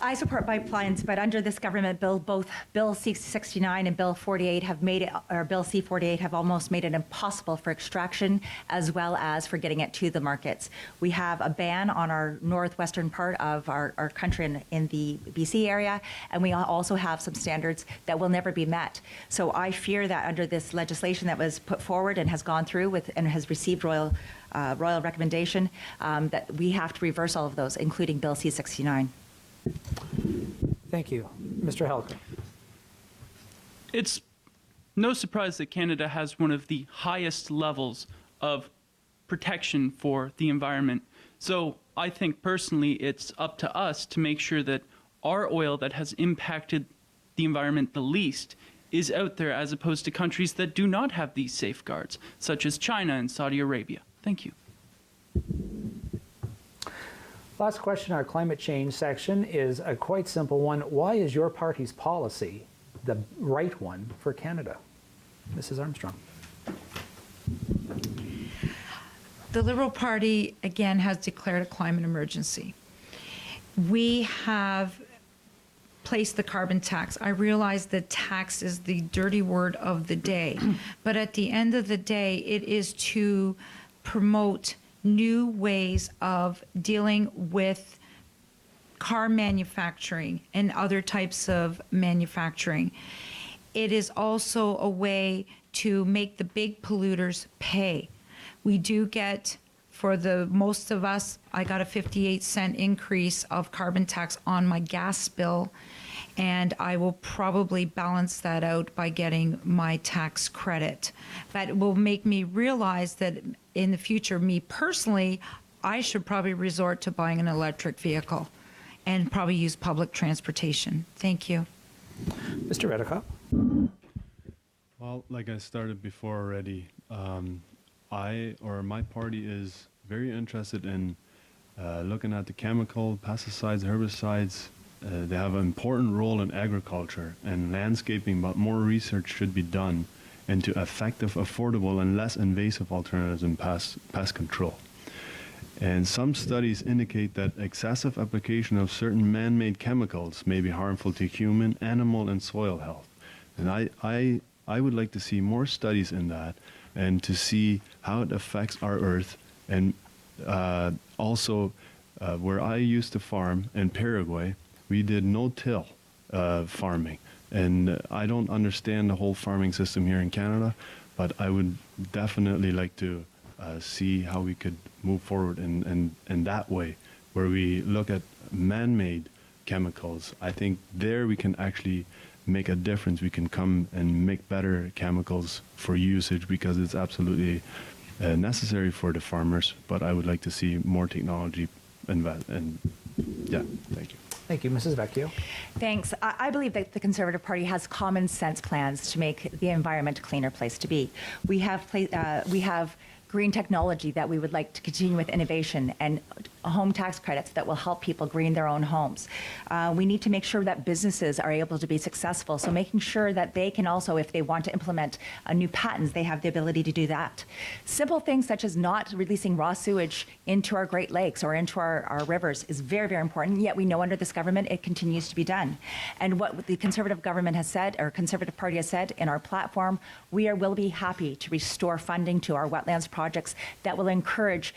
I support pipelines, but under this government bill, both Bill C-69 and Bill 48 have made it, or Bill C-48 have almost made it impossible for extraction as well as for getting it to the markets. We have a ban on our northwestern part of our country in the BC area, and we also have some standards that will never be met. So I fear that under this legislation that was put forward and has gone through with and has received royal recommendation, that we have to reverse all of those, including Bill C-69. Thank you. Mr. Helker. It's no surprise that Canada has one of the highest levels of protection for the environment. So I think personally it's up to us to make sure that our oil that has impacted the environment the least is out there, as opposed to countries that do not have these safeguards, such as China and Saudi Arabia. Thank you. Last question, our climate change section is a quite simple one. Why is your party's policy the right one for Canada? Mrs. Armstrong. The Liberal Party, again, has declared a climate emergency. We have placed the carbon tax. I realize that tax is the dirty word of the day, but at the end of the day, it is to promote new ways of dealing with car manufacturing and other types of manufacturing. It is also a way to make the big polluters pay. We do get, for the most of us, I got a 58-cent increase of carbon tax on my gas bill, and I will probably balance that out by getting my tax credit. That will make me realize that in the future, me personally, I should probably resort to buying an electric vehicle and probably use public transportation. Thank you. Mr. Redekop. Well, like I started before already, my party is very interested in looking at the chemical, pesticides, herbicides. They have an important role in agriculture and landscaping, but more research should be done into effective, affordable, and less invasive alternatives in pest control. And some studies indicate that excessive application of certain man-made chemicals may be harmful to human, animal, and soil health. And I would like to see more studies in that and to see how it affects our earth. And also, where I used to farm in Paraguay, we did no-till farming. And I don't understand the whole farming system here in Canada, but I would definitely like to see how we could move forward in that way, where we look at man-made chemicals. I think there we can actually make a difference. We can come and make better chemicals for usage because it's absolutely necessary for the farmers, but I would like to see more technology and yeah, thank you. Thank you. Mrs. Vecchio. Thanks. I believe that the Conservative Party has common sense plans to make the environment a cleaner place to be. We have green technology that we would like to continue with innovation and home tax credits that will help people green their own homes. We need to make sure that businesses are able to be successful, so making sure that they can also, if they want to implement new patents, they have the ability to do that. Simple things such as not releasing raw sewage into our Great Lakes or into our rivers is very, very important, yet we know under this government it continues to be done. And what the Conservative government has said, or Conservative Party has said in our platform, will be happy to restore funding to our wetlands projects that will encourage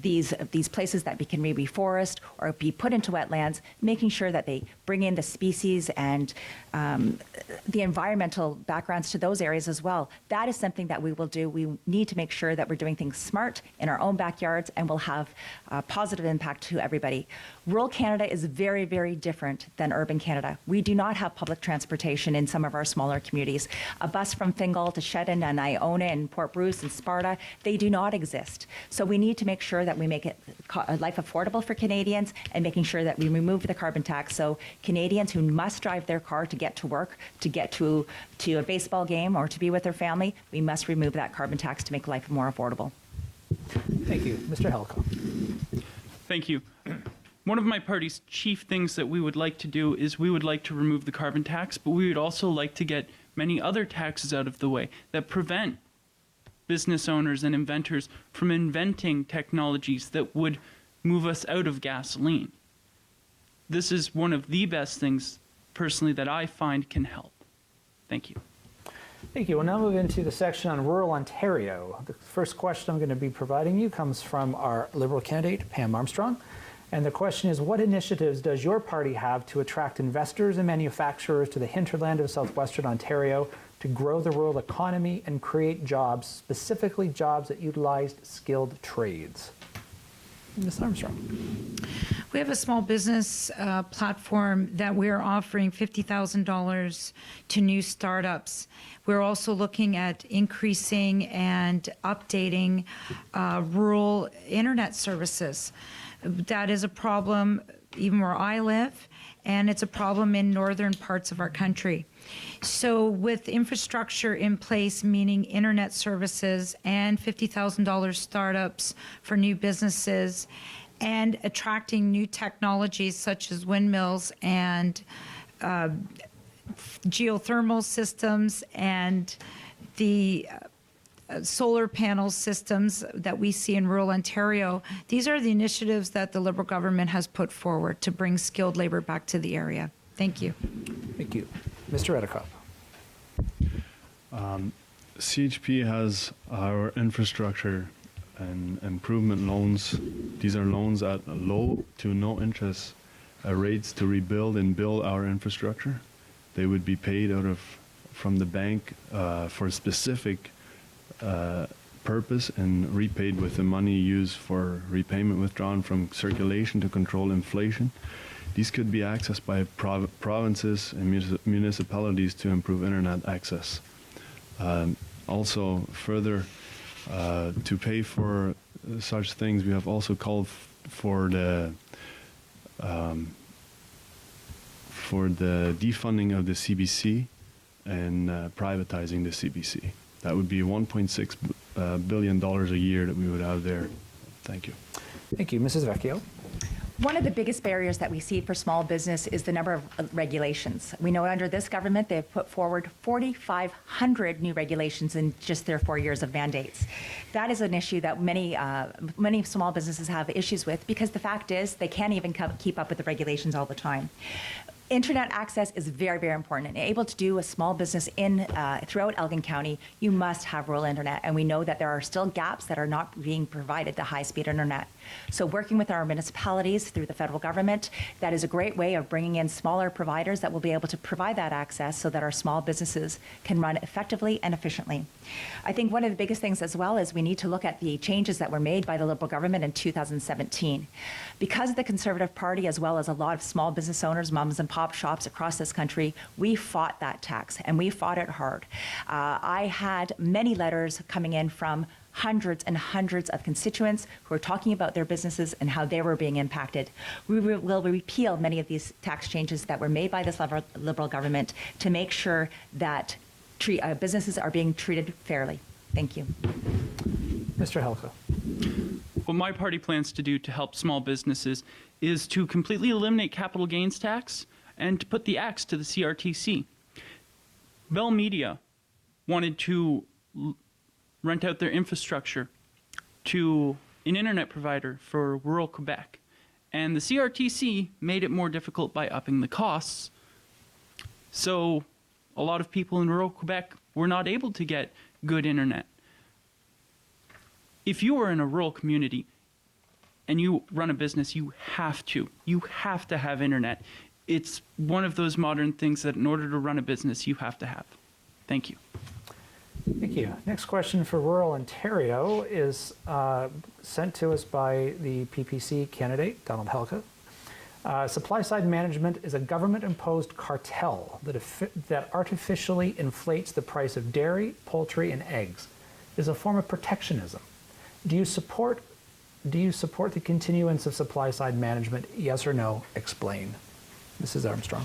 these places that can be reforest or be put into wetlands, making sure that they bring in the species and the environmental backgrounds to those areas as well. That is something that we will do. We need to make sure that we're doing things smart in our own backyards and will have a positive impact to everybody. Rural Canada is very, very different than urban Canada. We do not have public transportation in some of our smaller communities. A bus from Fingal to Shedden and Iona and Port Bruce and Sparta, they do not exist. So we need to make sure that we make life affordable for Canadians and making sure that we remove the carbon tax. So Canadians who must drive their car to get to work, to get to a baseball game or to be with their family, we must remove that carbon tax to make life more affordable. Thank you. Mr. Helko. Thank you. One of my party's chief things that we would like to do is we would like to remove the carbon tax, but we would also like to get many other taxes out of the way that prevent business owners and inventors from inventing technologies that would move us out of gasoline. This is one of the best things, personally, that I find can help. Thank you. Thank you. We'll now move into the section on rural Ontario. The first question I'm going to be providing you comes from our Liberal candidate, Pam Armstrong. And the question is, what initiatives does your party have to attract investors and manufacturers to the hinterland of southwestern Ontario to grow the rural economy and create jobs, specifically jobs that utilize skilled trades? Ms. Armstrong. We have a small business platform that we're offering $50,000 to new startups. We're also looking at increasing and updating rural internet services. That is a problem even where I live, and it's a problem in northern parts of our country. So with infrastructure in place, meaning internet services and $50,000 startups for new businesses, and attracting new technologies such as windmills and geothermal systems and the solar panel systems that we see in rural Ontario, these are the initiatives that the Liberal government has put forward to bring skilled labor back to the area. Thank you. Thank you. Mr. Redekop. CHP has our infrastructure and improvement loans. These are loans at low to no interest rates to rebuild and build our infrastructure. They would be paid from the bank for a specific purpose and repaid with the money used for repayment withdrawn from circulation to control inflation. These could be accessed by provinces and municipalities to improve internet access. Also, further, to pay for such things, we have also called for the defunding of the CBC and privatizing the CBC. That would be $1.6 billion a year that we would have there. Thank you. Thank you. Mrs. Vecchio. One of the biggest barriers that we see for small business is the number of regulations. We know under this government, they've put forward 4,500 new regulations in just their 4 years of mandates. That is an issue that many small businesses have issues with, because the fact is they can't even keep up with the regulations all the time. Internet access is very, very important. And able to do a small business throughout Elgin County, you must have rural internet. And we know that there are still gaps that are not being provided the high-speed internet. So working with our municipalities through the federal government, that is a great way of bringing in smaller providers that will be able to provide that access so that our small businesses can run effectively and efficiently. I think one of the biggest things as well is we need to look at the changes that were made by the Liberal government in 2017. Because of the Conservative Party, as well as a lot of small business owners, mums and pop shops across this country, we fought that tax, and we fought it hard. I had many letters coming in from hundreds and hundreds of constituents who are talking about their businesses and how they were being impacted. We will repeal many of these tax changes that were made by this Liberal government to make sure that businesses are being treated fairly. Thank you. Mr. Helko. What my party plans to do to help small businesses is to completely eliminate capital gains tax and to put the axe to the CRTC. Bell Media wanted to rent out their infrastructure to an internet provider for rural Quebec, and the CRTC made it more difficult by upping the costs. So a lot of people in rural Quebec were not able to get good internet. if you are in a rural community and you run a business, you have to have internet. It's one of those modern things that in order to run a business, you have to have. Thank you. Thank you. Next question for rural Ontario is sent to us by the PPC candidate, Donald Helka. Supply-side management is a government-imposed cartel that artificially inflates the price of dairy, poultry, and eggs. It is a form of protectionism. Do you support the continuance of supply-side management? Yes or no? Explain. Mrs. Armstrong.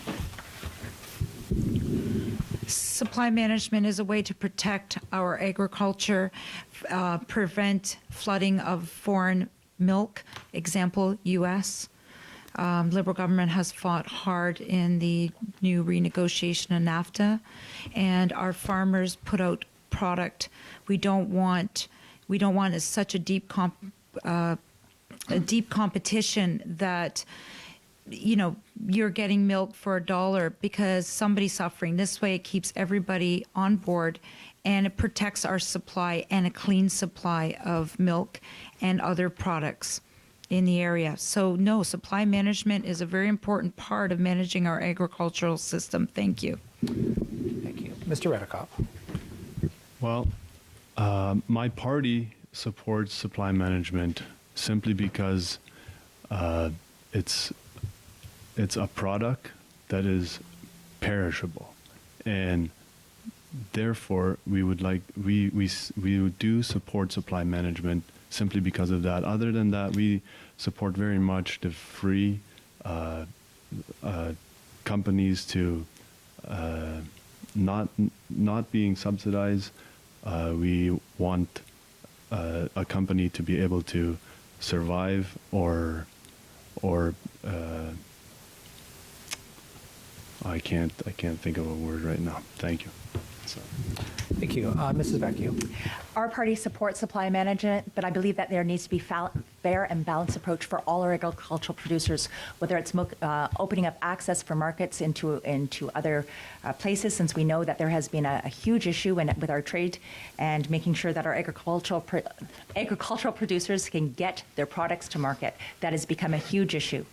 Supply management is a way to protect our agriculture, prevent flooding of foreign milk. Example, U.S. Liberal government has fought hard in the new renegotiation of NAFTA, and our farmers put out product. We don't want such a deep competition that you're getting milk for $1 because somebody's suffering. This way it keeps everybody on board, and it protects our supply and a clean supply of milk and other products in the area. So no, supply management is a very important part of managing our agricultural system. Thank you. Thank you. Mr. Redekop. Well, my party supports supply management simply because it's a product that is perishable, and therefore we do support supply management simply because of that. Other than that, we support very much the free companies to not being subsidized. We want a company to be able to survive or I can't think of a word right now. Thank you. Sorry. Thank you. Mrs. Vecchio. Our party supports supply management, but I believe that there needs to be fair and balanced approach for all our agricultural producers, whether it's opening up access for markets into other places, since we know that there has been a huge issue with our trade, and making sure that our agricultural producers can get their products to market. That has become a huge issue.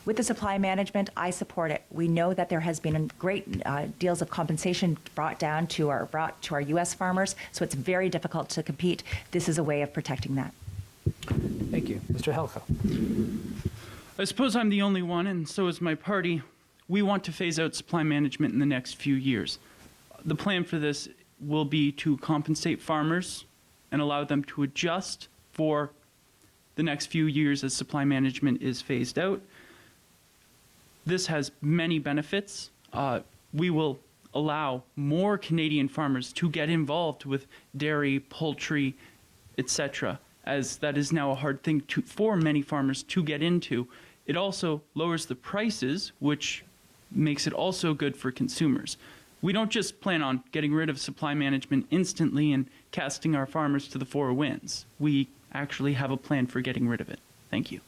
With the supply management, I support it. We know that there has been great deals of compensation brought to our U.S. farmers, so it's very difficult to compete. This is a way of protecting that. Thank you. Mr. Helka. I suppose I'm the only one, and so is my party. We want to phase out supply management in the next few years. The plan for this will be to compensate farmers and allow them to adjust for the next few years as supply management is phased out. This has many benefits. We will allow more Canadian farmers to get involved with dairy, poultry, etc., as that is now a hard thing for many farmers to get into. It also lowers the prices, which makes it also good for consumers. We don't just plan on getting rid of supply management instantly and casting our farmers to the four winds. We actually have a plan for getting rid of it. Thank you.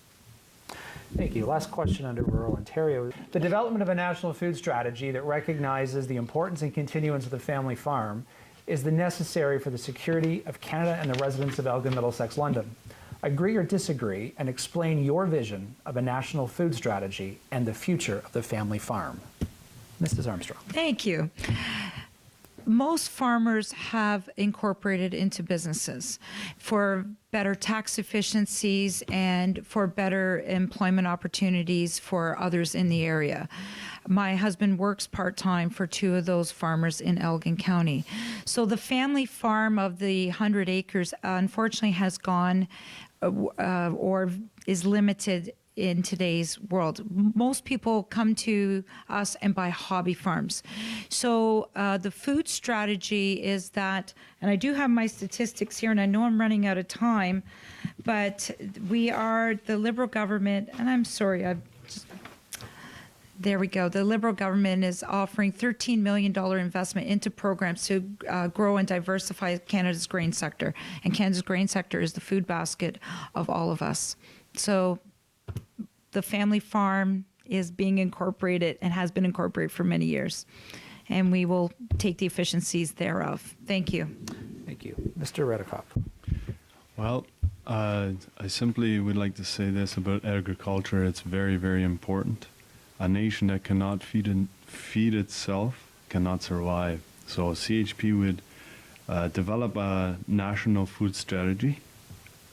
Thank you. Last question under rural Ontario. The development of a national food strategy that recognizes the importance and continuance of the family farm is the necessary for the security of Canada and the residents of Elgin-Middlesex-London. Agree or disagree, and explain your vision of a national food strategy and the future of the family farm. Mrs. Armstrong. Thank you. Most farmers have incorporated into businesses for better tax efficiencies and for better employment opportunities for others in the area. My husband works part-time for two of those farmers in Elgin County. So the family farm of the 100 acres unfortunately has gone or is limited in today's world. Most people come to us and buy hobby farms. So the food strategy is that, and I do have my statistics here, and I know I'm running out of time, but we are the Liberal government, and I'm sorry, there we go. The Liberal government is offering $13 million investment into programs to grow and diversify Canada's grain sector. And Canada's grain sector is the food basket of all of us. So the family farm is being incorporated and has been incorporated for many years. And we will take the efficiencies thereof. Thank you. Thank you. Mr. Redekop. Well, I simply would like to say this about agriculture. It's very, very important. A nation that cannot feed itself cannot survive. So CHP would develop a national food strategy,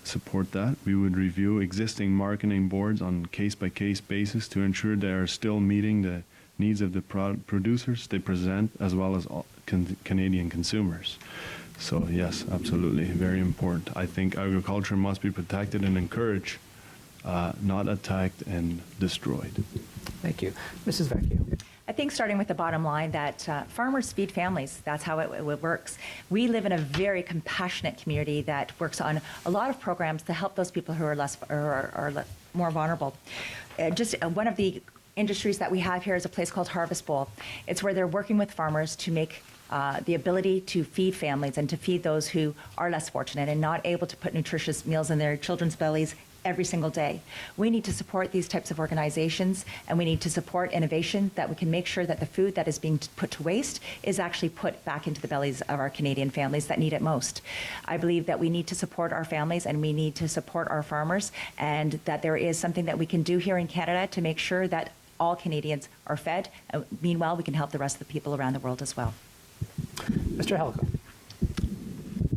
support that. We would review existing marketing boards on case-by-case basis to ensure they are still meeting the needs of the producers they present, as well as all Canadian consumers. So yes, absolutely, very important. I think agriculture must be protected and encouraged, not attacked and destroyed. Thank you. Mrs. Vecchio. I think starting with the bottom line that farmers feed families. That's how it works. We live in a very compassionate community that works on a lot of programs to help those people who are more vulnerable. One of the industries that we have here is a place called Harvest Bowl. It's where they're working with farmers to make the ability to feed families and to feed those who are less fortunate and not able to put nutritious meals in their children's bellies every single day. We need to support these types of organizations, and we need to support innovation that we can make sure that the food that is being put to waste is actually put back into the bellies of our Canadian families that need it most. I believe that we need to support our families and we need to support our farmers, and that there is something that we can do here in Canada to make sure that all Canadians are fed. Meanwhile, we can help the rest of the people around the world as well. Mr. Helka.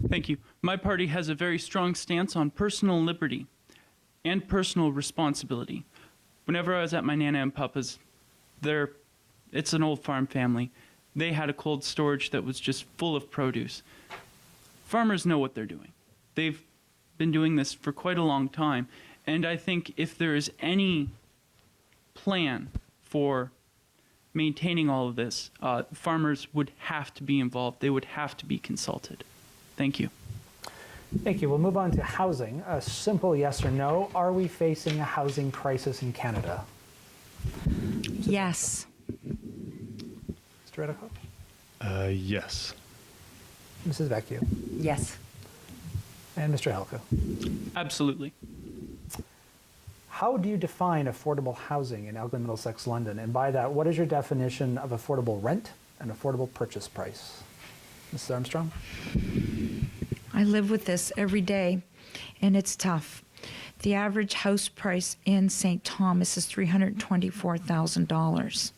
Thank you. My party has a very strong stance on personal liberty and personal responsibility. Whenever I was at my Nana and Papa's, it's an old farm family. They had a cold storage that was just full of produce. Farmers know what they're doing. They've been doing this for quite a long time. And I think if there is any plan for maintaining all of this, farmers would have to be involved. They would have to be consulted. Thank you. Thank you. We'll move on to housing. A simple yes or no. Are we facing a housing crisis in Canada? Yes. Mr. Reddicock? Yes. Mrs. Vecchio? Yes. And Mr. Helka? Absolutely. How do you define affordable housing in Elgin-Middlesex-London? And by that, what is your definition of affordable rent and affordable purchase price? Mrs. Armstrong? I live with this every day, and it's tough. The average house price in St. Thomas is $324,000.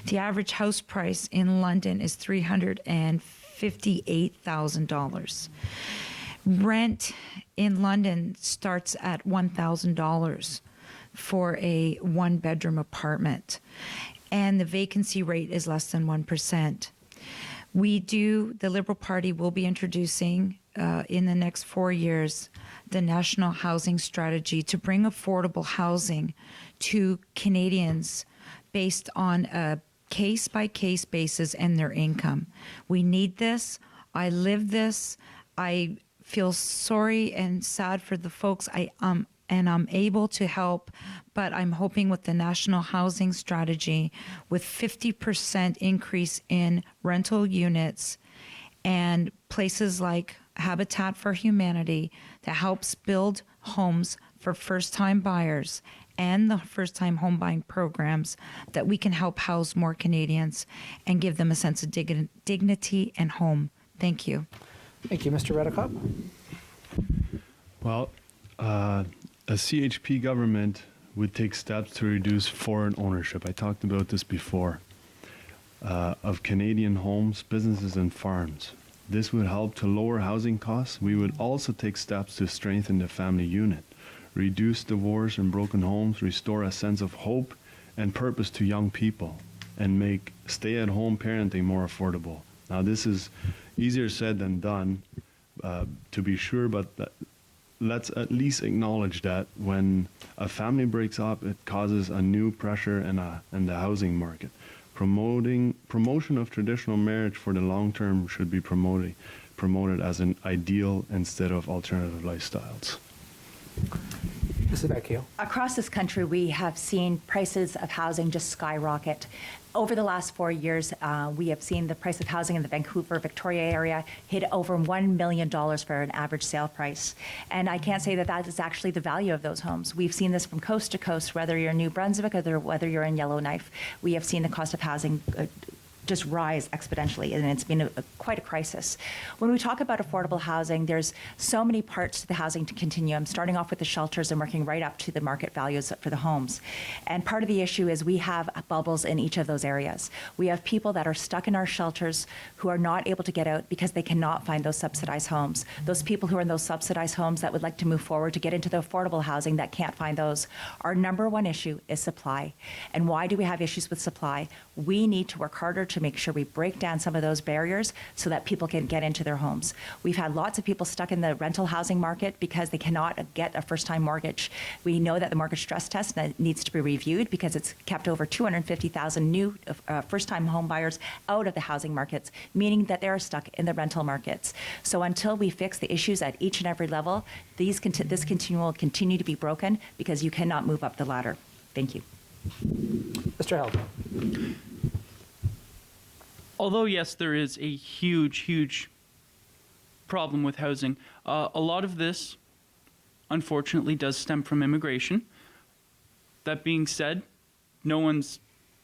The average house price in London is $358,000. Rent in London starts at $1,000 for a one-bedroom apartment, and the vacancy rate is less than 1%. The Liberal Party will be introducing in the next 4 years the National Housing Strategy to bring affordable housing to Canadians based on a case-by-case basis and their income. We need this. I live this. I feel sorry and sad for the folks and I'm able to help, but I'm hoping with the National Housing Strategy, with 50% increase in rental units and places like Habitat for Humanity that helps build homes for first-time buyers and the first-time home buying programs, that we can help house more Canadians and give them a sense of dignity and home. Thank you. Thank you. Mr. Reddicock? Well, a CHP government would take steps to reduce foreign ownership. I talked about this before, of Canadian homes, businesses, and farms. This would help to lower housing costs. We would also take steps to strengthen the family unit, reduce divorce and broken homes, restore a sense of hope and purpose to young people, and make stay-at-home parenting more affordable. Now, this is easier said than done, to be sure, but let's at least acknowledge that when a family breaks up, it causes a new pressure in the housing market. Promotion of traditional marriage for the long term should be promoted as an ideal instead of alternative lifestyles. Mrs. Vecchio? Across this country, we have seen prices of housing just skyrocket. Over the last 4 years, we have seen the price of housing in the Vancouver, Victoria area hit over $1 million for an average sale price. And I can't say that that is actually the value of those homes. We've seen this from coast to coast, whether you're in New Brunswick or whether you're in Yellowknife. We have seen the cost of housing just rise exponentially, and it's been quite a crisis. When we talk about affordable housing, there's so many parts to the housing continuum, starting off with the shelters and working right up to the market values for the homes. And part of the issue is we have bubbles in each of those areas. We have people that are stuck in our shelters who are not able to get out because they cannot find those subsidized homes. Those people who are in those subsidized homes that would like to move forward to get into the affordable housing that can't find those. Our number one issue is supply. And why do we have issues with supply? We need to work harder to make sure we break down some of those barriers so that people can get into their homes. We've had lots of people stuck in the rental housing market because they cannot get a first-time mortgage. We know that the mortgage stress test needs to be reviewed because it's kept over 250,000 new first-time home buyers out of the housing markets, meaning that they're stuck in the rental markets. So until we fix the issues at each and every level, this continuum will continue to be broken because you cannot move up the ladder. Thank you. Mr. Helder. Although, yes, there is a huge problem with housing, a lot of this, unfortunately, does stem from immigration. That being said, no one's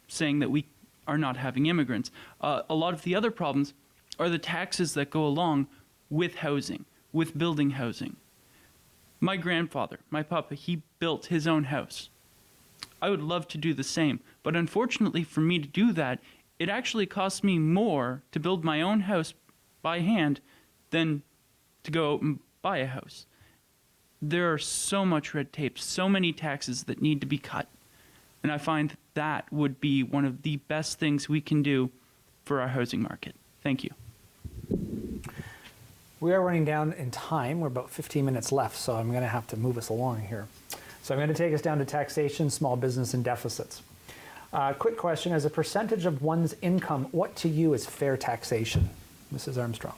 saying that we are not having immigrants. A lot of the other problems are the taxes that go along with housing, with building housing. My grandfather, my papa, he built his own house. I would love to do the same, but unfortunately for me to do that, it actually costs me more to build my own house by hand than to go out and buy a house. There are so much red tape, so many taxes that need to be cut, and I find that would be one of the best things we can do for our housing market. Thank you. We are running down in time. We're about 15 minutes left, so I'm going to have to move us along here. So I'm going to take us down to taxation, small business, and deficits. Quick question, as a percentage of one's income, what to you is fair taxation? Mrs. Armstrong.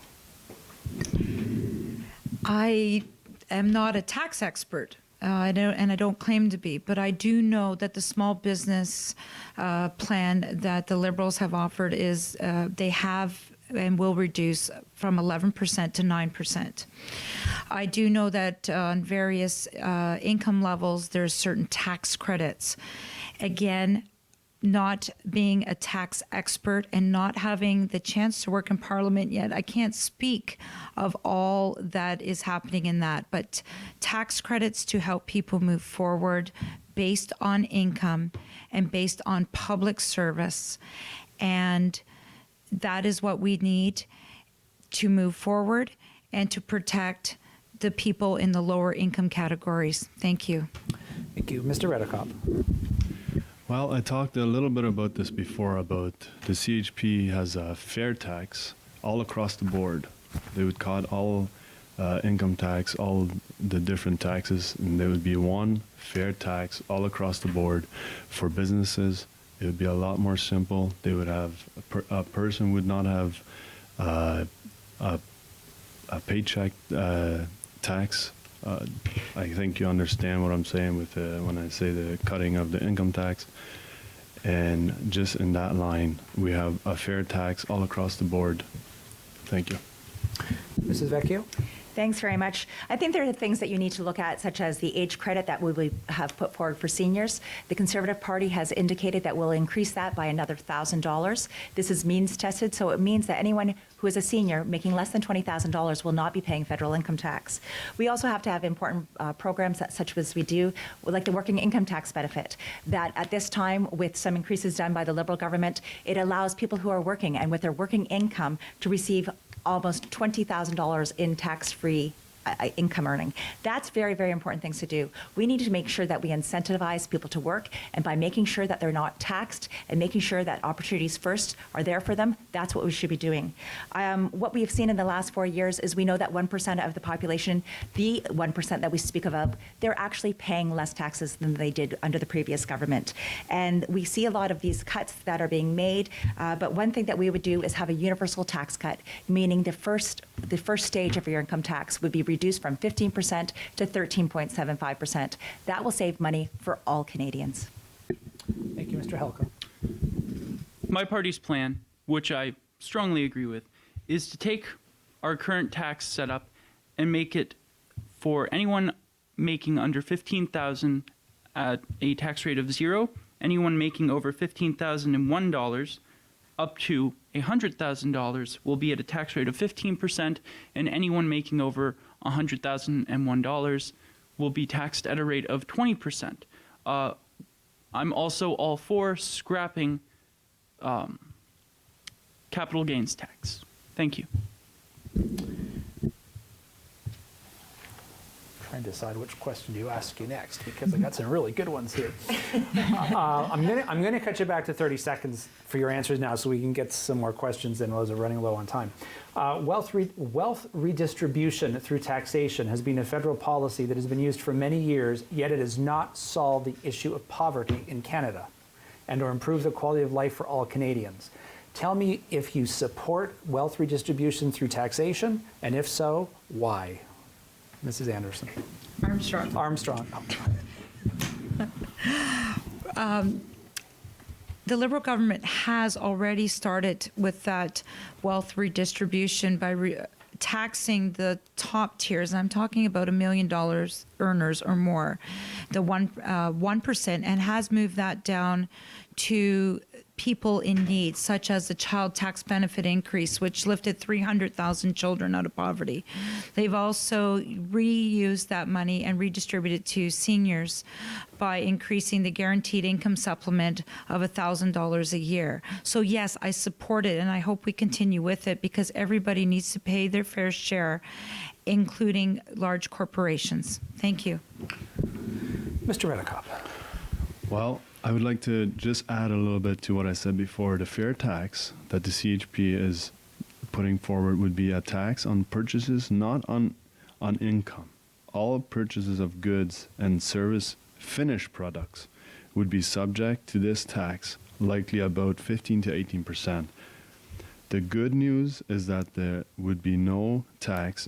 I am not a tax expert, I don't claim to be, but I do know that the small business plan that the Liberals have offered is they have and will reduce from 11% to 9%. I do know that on various income levels, there's certain tax credits. Again, not being a tax expert and not having the chance to work in Parliament yet, I can't speak of all that is happening in that, but tax credits to help people move forward based on income and based on public service. And that is what we need to move forward and to protect the people in the lower income categories. Thank you. Thank you. Mr. Redekop. Well, I talked a little bit about this before, about the CHP has a fair tax all across the board. They would cut all income tax, all the different taxes, and there would be one fair tax all across the board for businesses. It would be a lot more simple. They would have, a person would not have a paycheck tax. I think you understand what I'm saying with when I say the cutting of the income tax. And just in that line, we have a fair tax all across the board. Thank you. Mrs. Vecchio? Thanks very much. I think there are things that you need to look at, such as the age credit that we have put forward for seniors. The Conservative Party has indicated that we'll increase that by another $1,000. This is means tested, so it means that anyone who is a senior making less than $20,000 will not be paying federal income tax. We also have to have important programs such as we do, like the working income tax benefit, that at this time, with some increases done by the Liberal government, it allows people who are working and with their working income to receive almost $20,000 in tax-free income earning. That's very, very important things to do. We need to make sure that we incentivize people to work, and by making sure that they're not taxed and making sure that opportunities first are there for them, that's what we should be doing. What we have seen in the last 4 years is we know that 1% of the population, the 1% that we speak of, they're actually paying less taxes than they did under the previous government. And we see a lot of these cuts that are being made, but one thing that we would do is have a universal tax cut, meaning the first stage of your income tax would be reduced from 15% to 13.75%. That will save money for all Canadians. Thank you, Mr. Helka. My party's plan, which I strongly agree with, is to take our current tax setup and make it for anyone making under $15,000 at a tax rate of 0, anyone making over $15,001 up to $100,000 will be at a tax rate of 15%, and anyone making over $100,001 will be taxed at a rate of 20%. I'm also all for scrapping capital gains tax. Thank you. Trying to decide which question to ask you next, because I got some really good ones here. I'm gonna cut you back to 30 seconds for your answers now, so we can get some more questions in as we're running low on time. Wealth redistribution through taxation has been a federal policy that has been used for many years, yet it has not solved the issue of poverty in Canada and or improved the quality of life for all Canadians. Tell me if you support wealth redistribution through taxation, and if so, why? Mrs. Anderson. Armstrong. Armstrong. The Liberal government has already started with that wealth redistribution by taxing the top tiers. I'm talking about $1 million earners or more, the 1%, and has moved that down to people in need, such as the child tax benefit increase, which lifted 300,000 children out of poverty. They've also reused that money and redistributed to seniors by increasing the guaranteed income supplement of $1,000 a year. So yes, I support it, and I hope we continue with it, because everybody needs to pay their fair share, including large corporations. Thank you. Mr. Redekop. Well, I would like to just add a little bit to what I said before. The fair tax that the CHP is putting forward would be a tax on purchases, not on income. All purchases of goods and service finished products would be subject to this tax, likely about 15 to 18%. The good news is that there would be no tax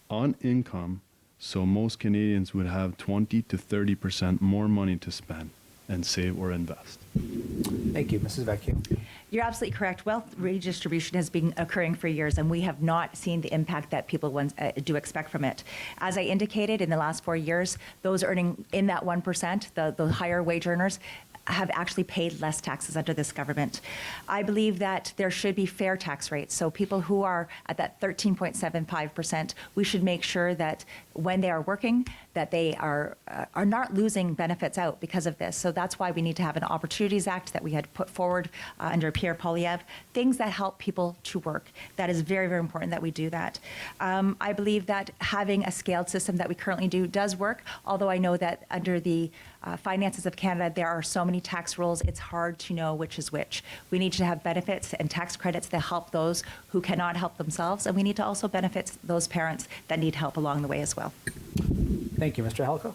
on income, so most Canadians would have 20 to 30% more money to spend and save or invest. Thank you, Mrs. Vecchio. You're absolutely correct. Wealth redistribution has been occurring for years, and we have not seen the impact that people do expect from it. As I indicated, in the last 4 years, those earning in that 1%, the higher wage earners, have actually paid less taxes under this government. I believe that there should be fair tax rates. So people who are at that 13.75%, we should make sure that when they are working, that they are not losing benefits out because of this. So that's why we need to have an Opportunities Act that we had put forward under Pierre Poilievre, things that help people to work. That is very, very important that we do that. I believe that having a scaled system that we currently do does work, although I know that under the finances of Canada, there are so many tax rules, it's hard to know which is which. We need to have benefits and tax credits that help those who cannot help themselves, and we need to also benefit those parents that need help along the way as well. Thank you, Mr. Halko.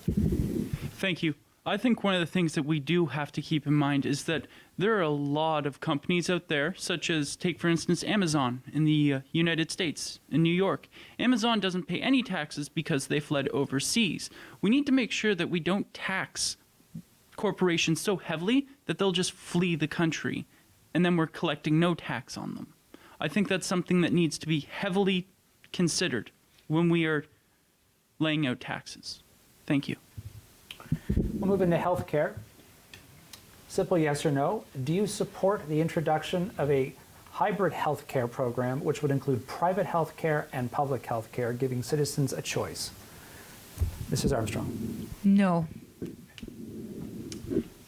Thank you. I think one of the things that we do have to keep in mind is that there are a lot of companies out there, such as, take for instance, Amazon in the United States, in New York. Amazon doesn't pay any taxes because they fled overseas. We need to make sure that we don't tax corporations so heavily that they'll just flee the country, and then we're collecting no tax on them. I think that's something that needs to be heavily considered when we are laying out taxes. Thank you. We'll move into healthcare. Simple yes or no. Do you support the introduction of a hybrid healthcare program which would include private healthcare and public healthcare, giving citizens a choice? Mrs. Armstrong. No.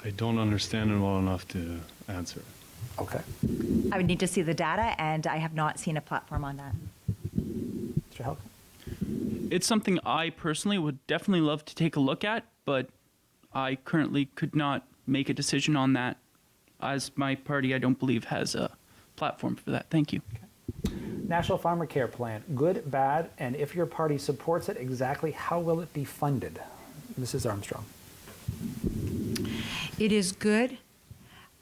I don't understand it well enough to answer. Okay. I would need to see the data, and I have not seen a platform on that. Mr. Halko. It's something I personally would definitely love to take a look at, but I currently could not make a decision on that, as my party, I don't believe, has a platform for that. Thank you. Okay. National Farmer Care Plan, good, bad, and if your party supports it, exactly how will it be funded? Mrs. Armstrong. It is good.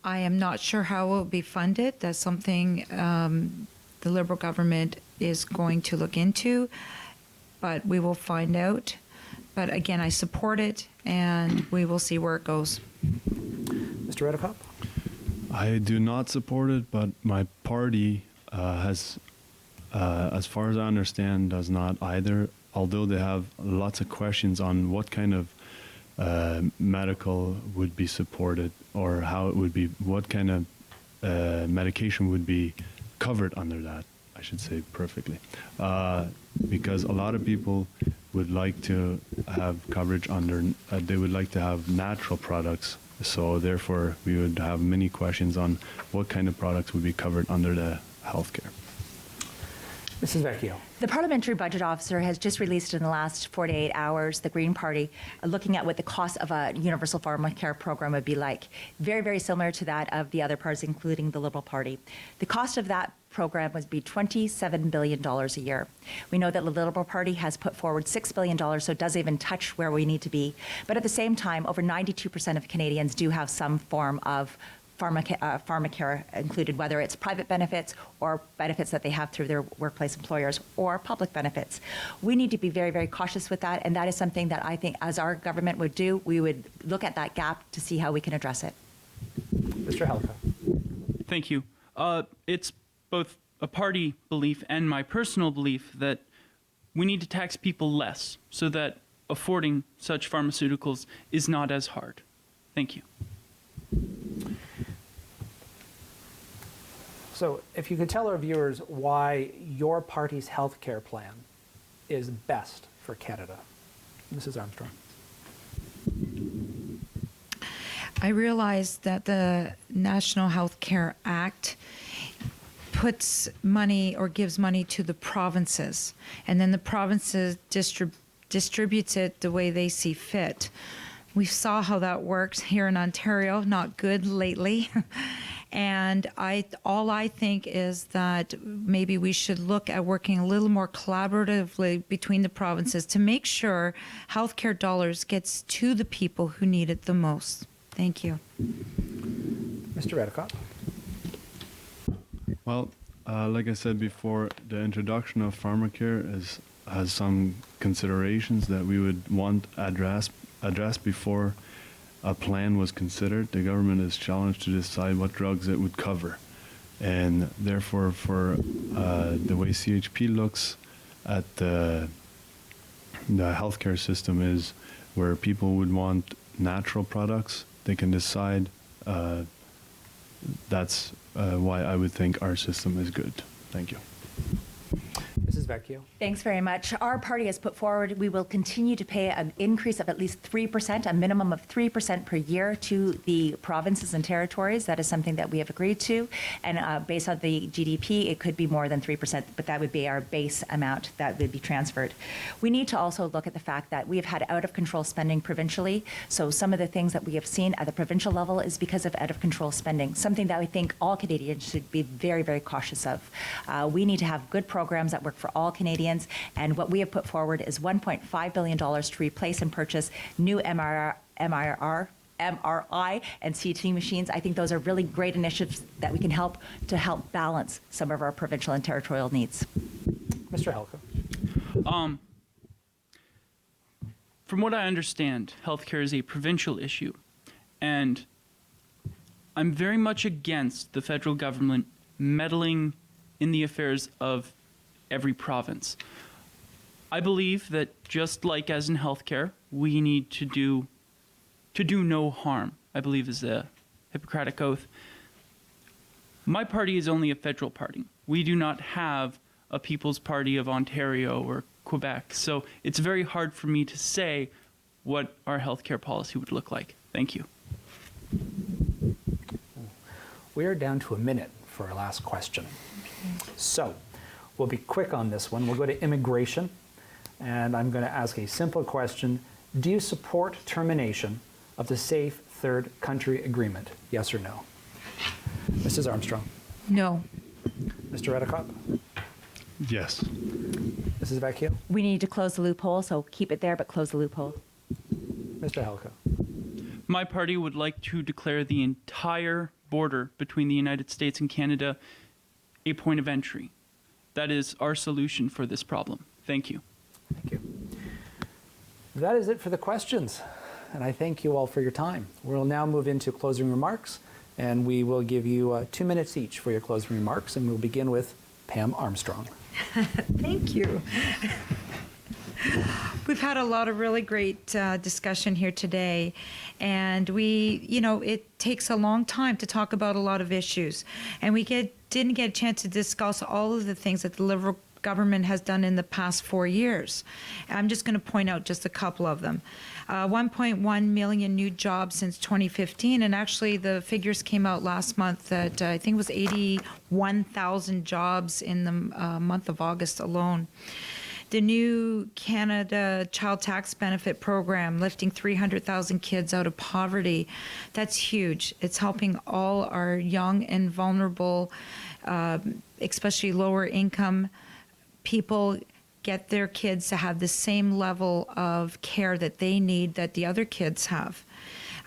I am not sure how it will be funded. That's something the Liberal government is going to look into, but we will find out. But again, I support it, and we will see where it goes. Mr. Redekop? I do not support it, but my party has, as far as I understand, does not either, although they have lots of questions on what kind of medical would be supported, or how it would be, what kind of medication would be covered under that, I should say perfectly, because a lot of people would like to have coverage under, they would like to have natural products. So therefore, we would have many questions on what kind of products would be covered under the healthcare. Mrs. Vecchio. The Parliamentary Budget Officer has just released in the last 48 hours, the Green Party, looking at what the cost of a universal pharmacare program would be like. Very, very similar to that of the other parties, including the Liberal Party. The cost of that program would be $27 billion a year. We know that the Liberal Party has put forward $6 billion, so it doesn't even touch where we need to be. But at the same time, over 92% of Canadians do have some form of pharmacare included, whether it's private benefits or benefits that they have through their workplace employers or public benefits. We need to be very, very cautious with that, and that is something that I think as our government would do, we would look at that gap to see how we can address it. Mr. Halka. Thank you. It's both a party belief and my personal belief that we need to tax people less so that affording such pharmaceuticals is not as hard. Thank you. So if you could tell our viewers why your party's health care plan is best for Canada. Mrs. Armstrong. I realize that the National Health Care Act puts money or gives money to the provinces, and then the provinces distributes it the way they see fit. We saw how that works here in Ontario, not good lately. And all I think is that maybe we should look at working a little more collaboratively between the provinces to make sure healthcare dollars gets to the people who need it the most. Thank you. Mr. Redicott. Well, like I said before, the introduction of pharmacare has some considerations that we would want addressed before a plan was considered. The government is challenged to decide what drugs it would cover. And therefore, for the way CHP looks at the healthcare system is where people would want natural products, they can decide. That's why I would think our system is good. Thank you. Mrs. Vecchio. Thanks very much. Our party has put forward, we will continue to pay an increase of at least 3%, a minimum of 3% per year to the provinces and territories. That is something that we have agreed to. And based on the GDP, it could be more than 3%, but that would be our base amount that would be transferred. We need to also look at the fact that we have had out-of-control spending provincially. So some of the things that we have seen at the provincial level is because of out-of-control spending, something that I think all Canadians should be very, very cautious of. We need to have good programs that work for all Canadians, and what we have put forward is $1.5 billion to replace and purchase new MRI and CT machines. I think those are really great initiatives that we can help balance some of our provincial and territorial needs. Mr. Halka. From what I understand, healthcare is a provincial issue, and I'm very much against the federal government meddling in the affairs of every province. I believe that just like as in healthcare, we need to do no harm, I believe is a Hippocratic oath. My party is only a federal party. We do not have a People's Party of Ontario or Quebec, so it's very hard for me to say what our healthcare policy would look like. Thank you. We are down to a minute for our last question. So we'll be quick on this one. We'll go to immigration, and I'm going to ask a simple question. Do you support termination of the Safe Third Country Agreement? Yes or no? Mrs. Armstrong. No. Mr. Redicott. Yes. Mrs. Vecchio. We need to close the loophole, so keep it there, but close the loophole. Mr. Halka. My party would like to declare the entire border between the United States and Canada a point of entry. That is our solution for this problem. Thank you. Thank you. That is it for the questions, and I thank you all for your time. We'll now move into closing remarks, and we will give you 2 minutes each for your closing remarks, and we'll begin with Pam Armstrong. Thank you. We've had a lot of really great discussion here today, and it takes a long time to talk about a lot of issues, and we didn't get a chance to discuss all of the things that the Liberal government has done in the past 4 years. I'm just going to point out just a couple of them. 1.1 million new jobs since 2015, and actually the figures came out last month that I think it was 81,000 jobs in the month of August alone. The new Canada Child Tax Benefit Program, lifting 300,000 kids out of poverty. That's huge. It's helping all our young and vulnerable, especially lower income people, get their kids to have the same level of care that they need that the other kids have.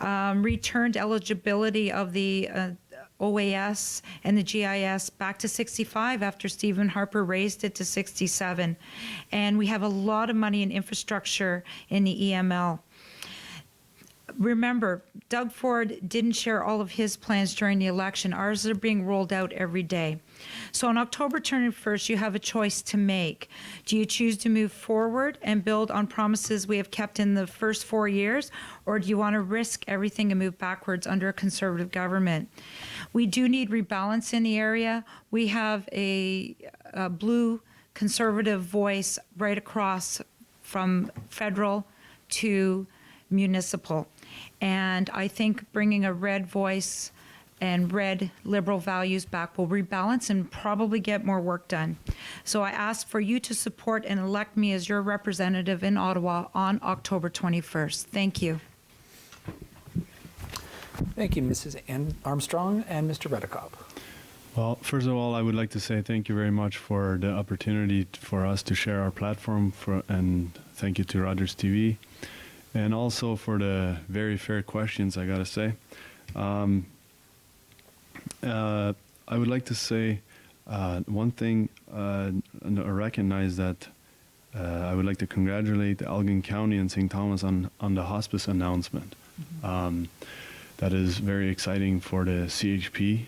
Returned eligibility of the OAS and the GIS back to 65 after Stephen Harper raised it to 67. And we have a lot of money in infrastructure in the EML. Remember, Doug Ford didn't share all of his plans during the election. Ours are being rolled out every day. So on October 21st, you have a choice to make. Do you choose to move forward and build on promises we have kept in the first 4 years, or do you want to risk everything and move backwards under a Conservative government? We do need rebalance in the area. We have a blue Conservative voice right across from federal to municipal. And I think bringing a red voice and red Liberal values back will rebalance and probably get more work done. So I ask for you to support and elect me as your representative in Ottawa on October 21st. Thank you. Thank you, Mrs. Armstrong and Mr. Redekop. Well, first of all, I would like to say thank you very much for the opportunity for us to share our platform, and thank you to Rogers TV, and also for the very fair questions, I gotta say. I would like to say one thing, recognize that I would like to congratulate Elgin County and St. Thomas on the hospice announcement. That is very exciting for the CHP.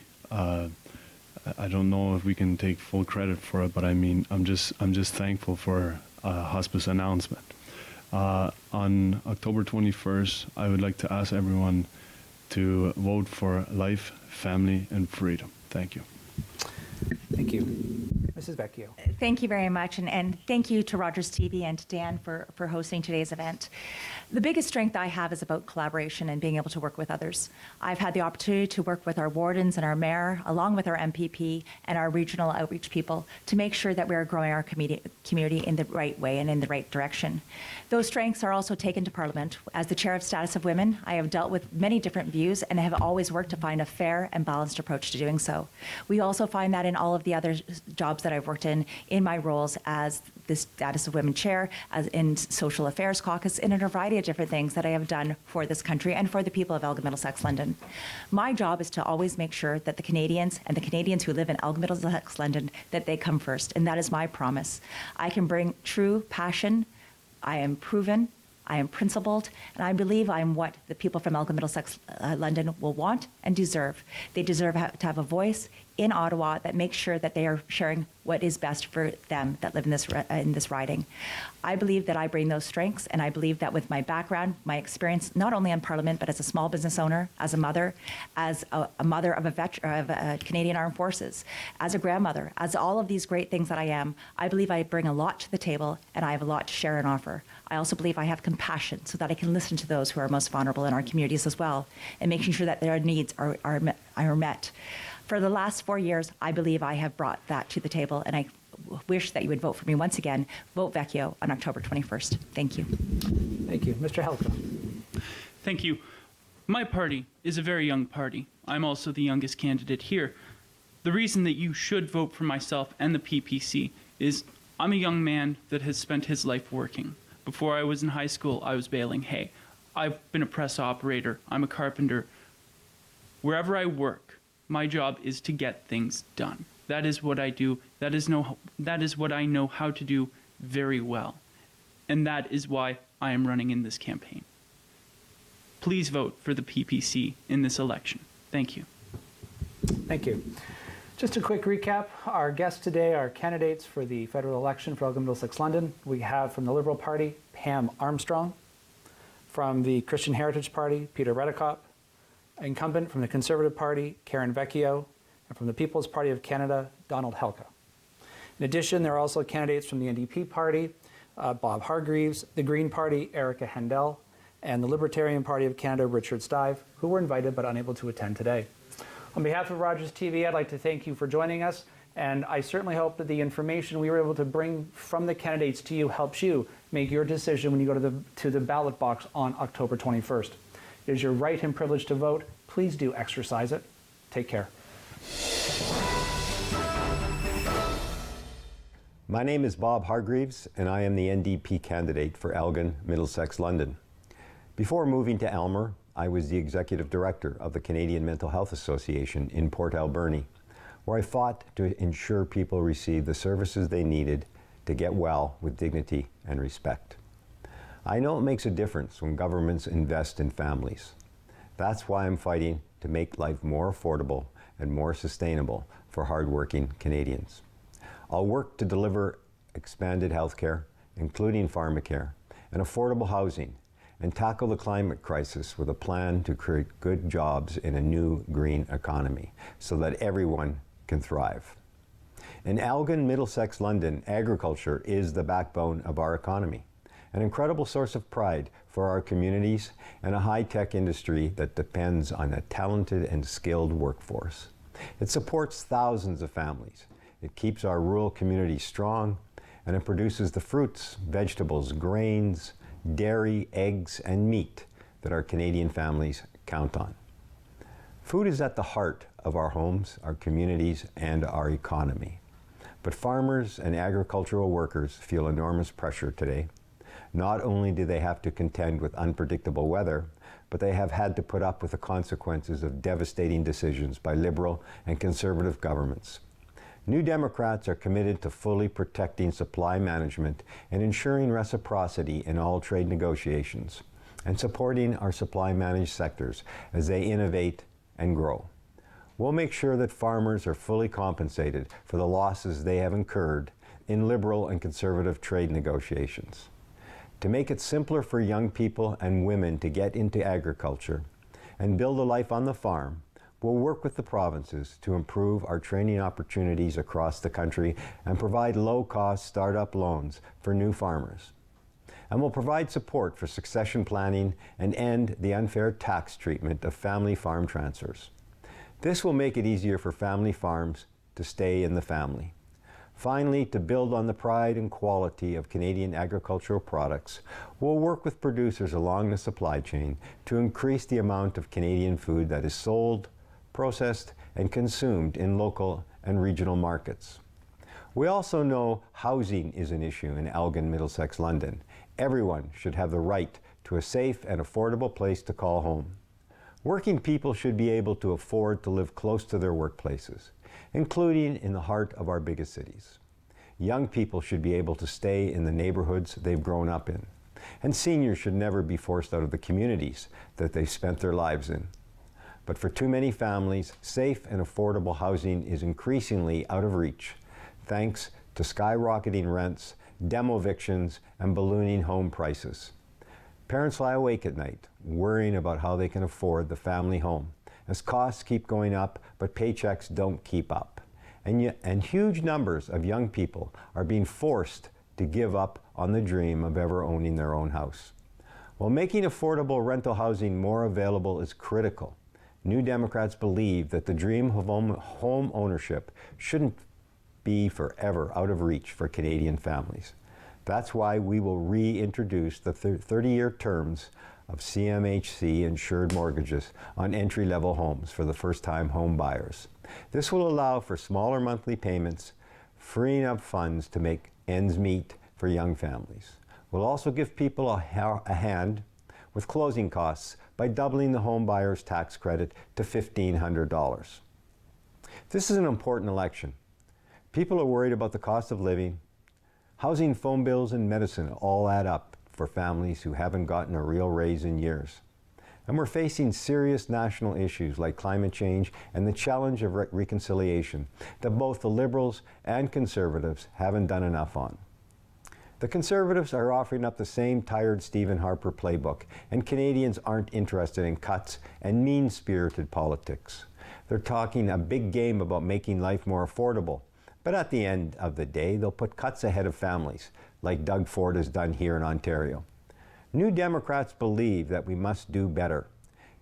I don't know if we can take full credit for it, but I mean, I'm just thankful for hospice announcement. On October 21st, I would like to ask everyone to vote for life, family, and freedom. Thank you. Thank you. Mrs. Vecchio. Thank you very much, and thank you to Rogers TV and to Dan for hosting today's event. The biggest strength I have is about collaboration and being able to work with others. I've had the opportunity to work with our wardens and our mayor, along with our MPP and our regional outreach people, to make sure that we're growing our community in the right way and in the right direction. Those strengths are also taken to Parliament. As the Chair of Status of Women, I have dealt with many different views and have always worked to find a fair and balanced approach to doing so. We also find that in all of the other jobs that I've worked in my roles as the Status of Women Chair, as in Social Affairs Caucus, and in a variety of different things that I have done for this country and for the people of Elgin-Middlesex-London. My job is to always make sure that the Canadians and the Canadians who live in Elgin-Middlesex-London, that they come first, and that is my promise. I can bring true passion. I am proven, I am principled, and I believe I am what the people from Elgin-Middlesex-London will want and deserve. They deserve to have a voice in Ottawa that makes sure that they are sharing what is best for them that live in this riding. I believe that I bring those strengths, and I believe that with my background, my experience, not only in Parliament, but as a small business owner, as a mother, as a mother of a Canadian Armed Forces, as a grandmother, as all of these great things that I am, I believe I bring a lot to the table, and I have a lot to share and offer. I also believe I have compassion so that I can listen to those who are most vulnerable in our communities as well, and making sure that their needs are met. For the last 4 years, I believe I have brought that to the table, and I wish that you would vote for me once again. Vote Vecchio on October 21st. Thank you. Thank you. Mr. Helka. Thank you. My party is a very young party. I'm also the youngest candidate here. The reason that you should vote for myself and the PPC is I'm a young man that has spent his life working. Before I was in high school, I was baling hay. I've been a press operator. I'm a carpenter. Wherever I work, my job is to get things done. That is what I do. That is what I know how to do very well. And that is why I am running in this campaign. Please vote for the PPC in this election. Thank you. Thank you. Just a quick recap. Our guests today are candidates for the federal election for Elgin-Middlesex-London. We have from the Liberal Party, Pam Armstrong. From the Christian Heritage Party, Peter Redekop. Incumbent from the Conservative Party, Karen Vecchio. And from the People's Party of Canada, Donald Helka. In addition, there are also candidates from the NDP Party, Bob Hargreaves, the Green Party, Erica Hendel, and the Libertarian Party of Canada, Richard Stive, who were invited but unable to attend today. On behalf of Rogers TV, I'd like to thank you for joining us, and I certainly hope that the information we were able to bring from the candidates to you helps you make your decision when you go to the ballot box on October 21st. It is your right and privilege to vote. Please do exercise it. Take care. My name is Bob Hargreaves, and I am the NDP candidate for Elgin-Middlesex-London. Before moving to Aylmer, I was the Executive Director of the Canadian Mental Health Association in Port Alberni, where I fought to ensure people received the services they needed to get well with dignity and respect. I know it makes a difference when governments invest in families. That's why I'm fighting to make life more affordable and more sustainable for hardworking Canadians. I'll work to deliver expanded healthcare, including pharmacare, and affordable housing, and tackle the climate crisis with a plan to create good jobs in a new green economy so that everyone can thrive. In Elgin-Middlesex-London, agriculture is the backbone of our economy, an incredible source of pride for our communities and a high-tech industry that depends on a talented and skilled workforce. It supports thousands of families. It keeps our rural communities strong, and it produces the fruits, vegetables, grains, dairy, eggs, and meat that our Canadian families count on. Food is at the heart of our homes, our communities, and our economy. But farmers and agricultural workers feel enormous pressure today. Not only do they have to contend with unpredictable weather, but they have had to put up with the consequences of devastating decisions by Liberal and Conservative governments. New Democrats are committed to fully protecting supply management and ensuring reciprocity in all trade negotiations, and supporting our supply managed sectors as they innovate and grow. We'll make sure that farmers are fully compensated for the losses they have incurred in Liberal and Conservative trade negotiations. To make it simpler for young people and women to get into agriculture and build a life on the farm, we'll work with the provinces to improve our training opportunities across the country and provide low-cost startup loans for new farmers. And we'll provide support for succession planning and end the unfair tax treatment of family farm transfers. This will make it easier for family farms to stay in the family. Finally, to build on the pride and quality of Canadian agricultural products, we'll work with producers along the supply chain to increase the amount of Canadian food that is sold, processed, and consumed in local and regional markets. We also know housing is an issue in Elgin-Middlesex-London. Everyone should have the right to a safe and affordable place to call home. Working people should be able to afford to live close to their workplaces, including in the heart of our biggest cities. Young people should be able to stay in the neighborhoods they've grown up in, and seniors should never be forced out of the communities that they've spent their lives in. But for too many families, safe and affordable housing is increasingly out of reach, thanks to skyrocketing rents, demo evictions, and ballooning home prices. Parents lie awake at night, worrying about how they can afford the family home, as costs keep going up, but paychecks don't keep up. And huge numbers of young people are being forced to give up on the dream of ever owning their own house. While making affordable rental housing more available is critical, New Democrats believe that the dream of home ownership shouldn't be forever out of reach for Canadian families. That's why we will reintroduce the 30-year terms of CMHC insured mortgages on entry-level homes for the first-time home buyers. This will allow for smaller monthly payments, freeing up funds to make ends meet for young families. We'll also give people a hand with closing costs by doubling the home buyer's tax credit to $1,500. This is an important election. People are worried about the cost of living. Housing, phone bills, and medicine all add up for families who haven't gotten a real raise in years. And we're facing serious national issues like climate change and the challenge of reconciliation that both the Liberals and Conservatives haven't done enough on. The Conservatives are offering up the same tired Stephen Harper playbook, and Canadians aren't interested in cuts and mean-spirited politics. They're talking a big game about making life more affordable, but at the end of the day, they'll put cuts ahead of families, like Doug Ford has done here in Ontario. New Democrats believe that we must do better.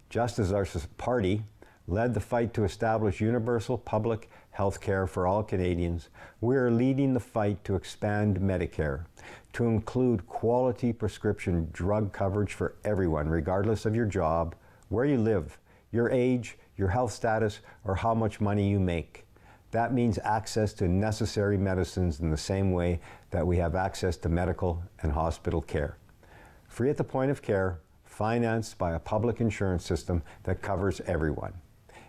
Just as our party led the fight to establish universal public health care for all Canadians, we are leading the fight to expand Medicare, to include quality prescription drug coverage for everyone, regardless of your job, where you live, your age, your health status, or how much money you make. That means access to necessary medicines in the same way that we have access to medical and hospital care. Free at the point of care, financed by a public insurance system that covers everyone.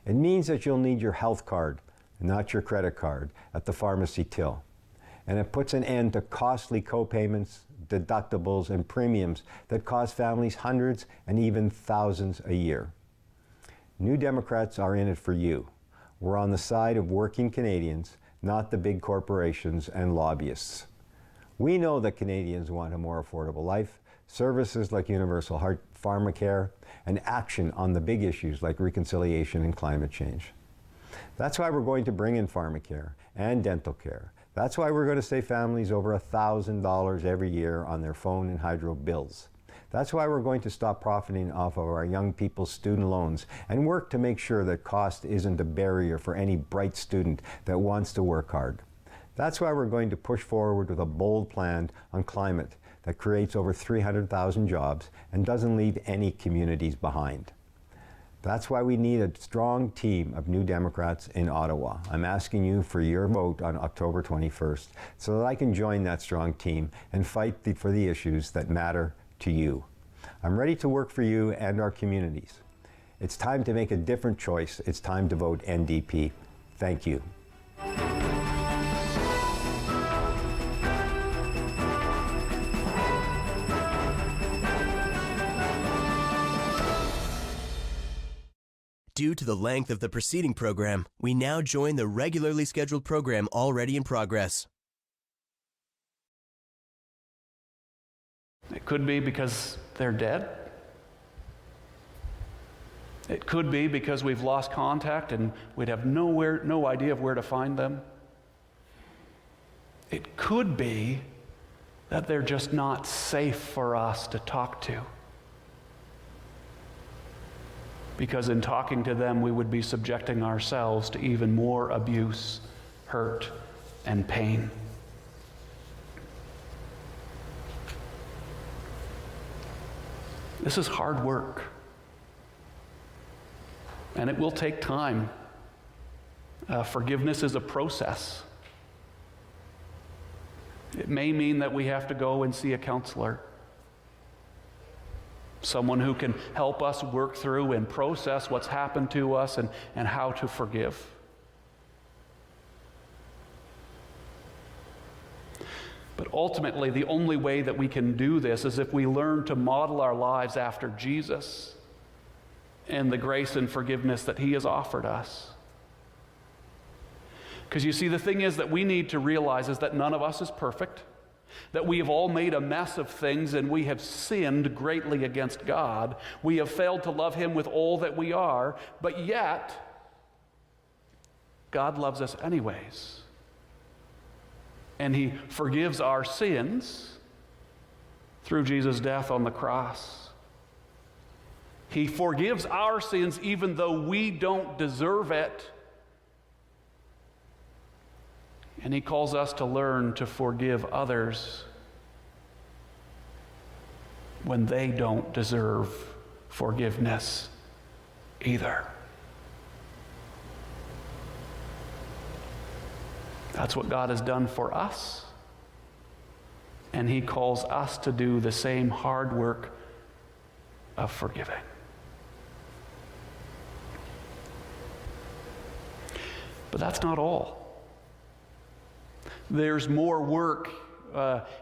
It means that you'll need your health card, not your credit card, at the pharmacy till. And it puts an end to costly co-payments, deductibles, and premiums that cost families hundreds and even thousands a year. New Democrats are in it for you. We're on the side of working Canadians, not the big corporations and lobbyists. We know that Canadians want a more affordable life, services like universal pharmacare, and action on the big issues like reconciliation and climate change. That's why we're going to bring in pharmacare and dental care. That's why we're going to save families over $1,000 every year on their phone and hydro bills. That's why we're going to stop profiting off of our young people's student loans and work to make sure that cost isn't a barrier for any bright student that wants to work hard. That's why we're going to push forward with a bold plan on climate that creates over 300,000 jobs and doesn't leave any communities behind. That's why we need a strong team of New Democrats in Ottawa. I'm asking you for your vote on October 21st so that I can join that strong team and fight for the issues that matter to you. I'm ready to work for you and our communities. It's time to make a different choice. It's time to vote NDP. Thank you. Due to the length of the preceding program, we now join the regularly scheduled program already in progress. It could be because they're dead. It could be because we've lost contact and we'd have no idea of where to find them. It could be that they're just not safe for us to talk to. Because in talking to them, we would be subjecting ourselves to even more abuse, hurt, and pain. This is hard work. And it will take time. Forgiveness is a process. It may mean that we have to go and see a counselor. Someone who can help us work through and process what's happened to us and how to forgive. But ultimately, the only way that we can do this is if we learn to model our lives after Jesus and the grace and forgiveness that He has offered us. Because you see, the thing is that we need to realize is that none of us is perfect, that we have all made a mess of things and we have sinned greatly against God. We have failed to love Him with all that we are, but yet God loves us anyways. And He forgives our sins through Jesus' death on the cross. He forgives our sins even though we don't deserve it. And He calls us to learn to forgive others when they don't deserve forgiveness either. That's what God has done for us. And He calls us to do the same hard work of forgiving. But that's not all. There's more work.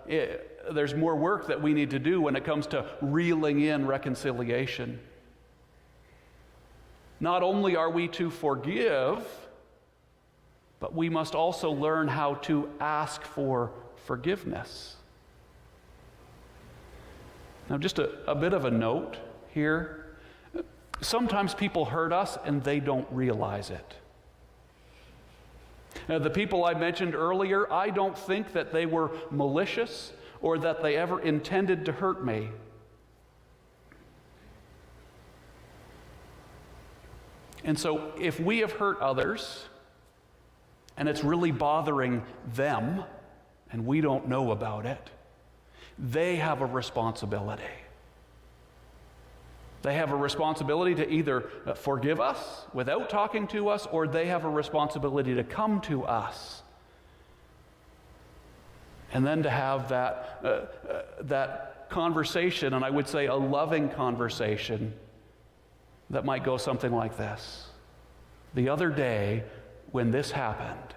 There's more work that we need to do when it comes to reeling in reconciliation. Not only are we to forgive, but we must also learn how to ask for forgiveness. Now, just a bit of a note here. Sometimes people hurt us and they don't realize it. Now, the people I mentioned earlier, I don't think that they were malicious or that they ever intended to hurt me. And so if we have hurt others and it's really bothering them and we don't know about it, they have a responsibility. They have a responsibility to either forgive us without talking to us, or they have a responsibility to come to us and then to have that conversation, and I would say a loving conversation that might go something like this. The other day when this happened,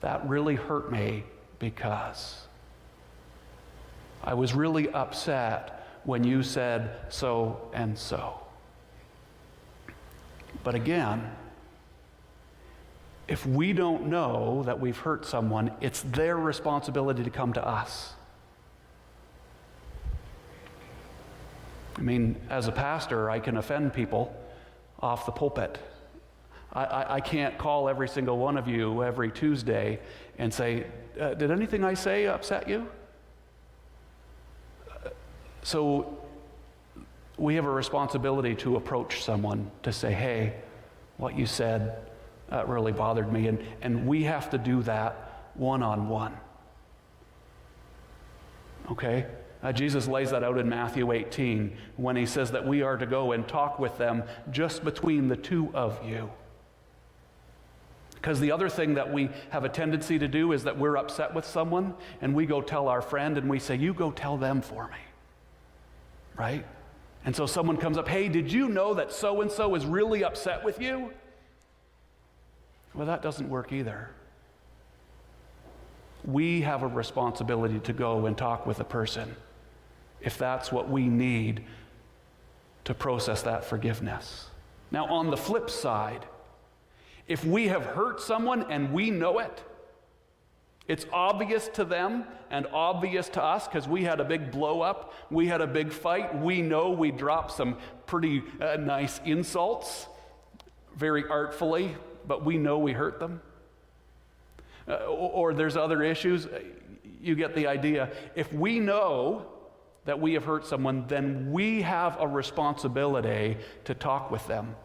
that really hurt me because I was really upset when you said so and so. But again, if we don't know that we've hurt someone, it's their responsibility to come to us. I mean, as a pastor, I can offend people off the pulpit. I can't call every single one of you every Tuesday and say, did anything I say upset you? So we have a responsibility to approach someone to say, hey, what you said really bothered me. And we have to do that one-on-one. Okay? Jesus lays that out in Matthew 18 when he says that we are to go and talk with them just between the two of you. Because the other thing that we have a tendency to do is that we're upset with someone and we go tell our friend and we say, you go tell them for me. Right? And so someone comes up, hey, did you know that so-and-so is really upset with you? Well, that doesn't work either. We have a responsibility to go and talk with a person if that's what we need to process that forgiveness. Now, on the flip side, if we have hurt someone and we know it, it's obvious to them and obvious to us because we had a big blow up, we had a big fight, we know we dropped some pretty nice insults, very artfully, but we know we hurt them. Or there's other issues, you get the idea. If we know that we have hurt someone, then we have a responsibility to talk with them.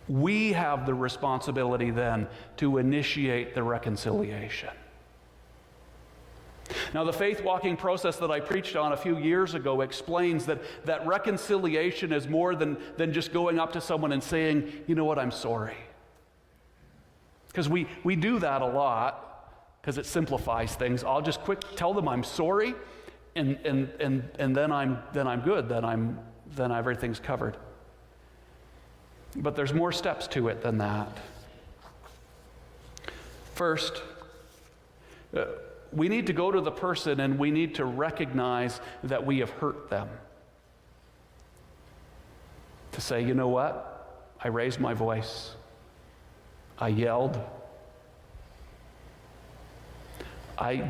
We have the responsibility then to initiate the reconciliation. Now, the faith walking process that I preached on a few years ago explains that reconciliation is more than just going up to someone and saying, you know what, I'm sorry. Because we do that a lot because it simplifies things. I'll just quick tell them I'm sorry, and then I'm good. Then everything's covered. But there's more steps to it than that. First, we need to go to the person and we need to recognize that we have hurt them. To say, you know what? I raised my voice. I yelled. I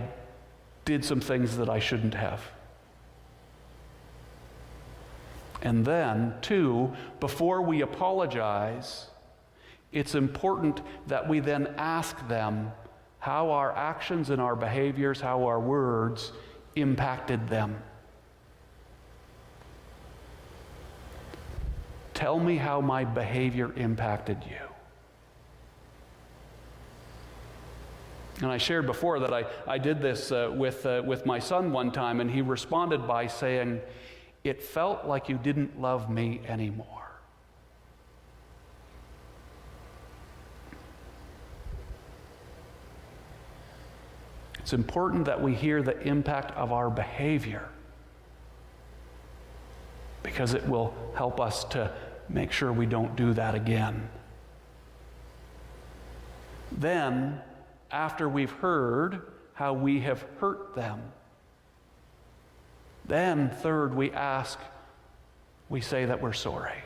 did some things that I shouldn't have. And then, two, before we apologize, it's important that we then ask them how our actions and our behaviors, how our words impacted them. Tell me how my behavior impacted you. And I shared before that I did this with my son one time, and he responded by saying, it felt like you didn't love me anymore. It's important that we hear the impact of our behavior because it will help us to make sure we don't do that again. Then, after we've heard how we have hurt them, then third, we say that we're sorry.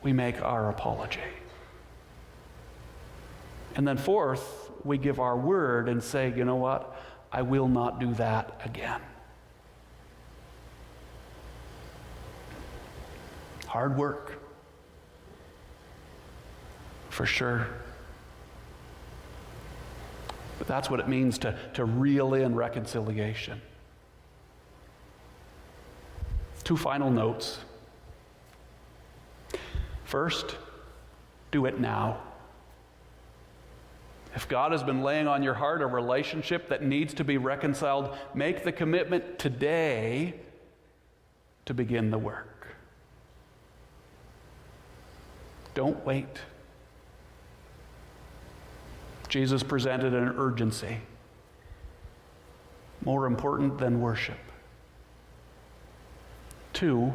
We make our apology. And then fourth, we give our word and say, you know what? I will not do that again. Hard work, for sure. But that's what it means to reel in reconciliation. 2 final notes. First, do it now. If God has been laying on your heart a relationship that needs to be reconciled, make the commitment today to begin the work. Don't wait. Jesus presented an urgency, more important than worship. 2,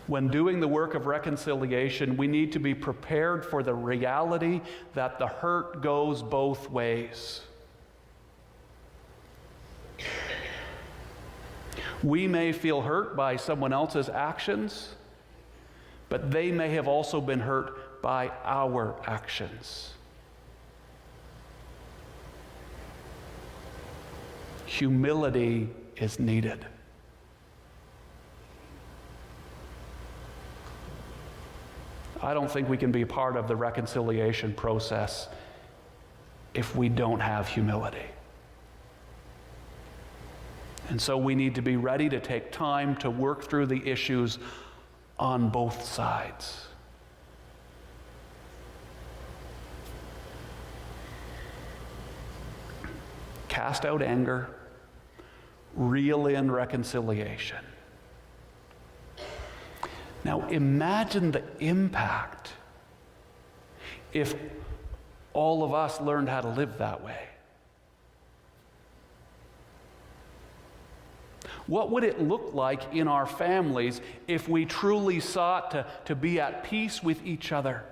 when doing the work of reconciliation, we need to be prepared for the reality that the hurt goes both ways. We may feel hurt by someone else's actions, but they may have also been hurt by our actions. Humility is needed. I don't think we can be part of the reconciliation process if we don't have humility. And so we need to be ready to take time to work through the issues on both sides. Cast out anger, reel in reconciliation. Now imagine the impact if all of us learned how to live that way. What would it look like in our families if we truly sought to be at peace with each other?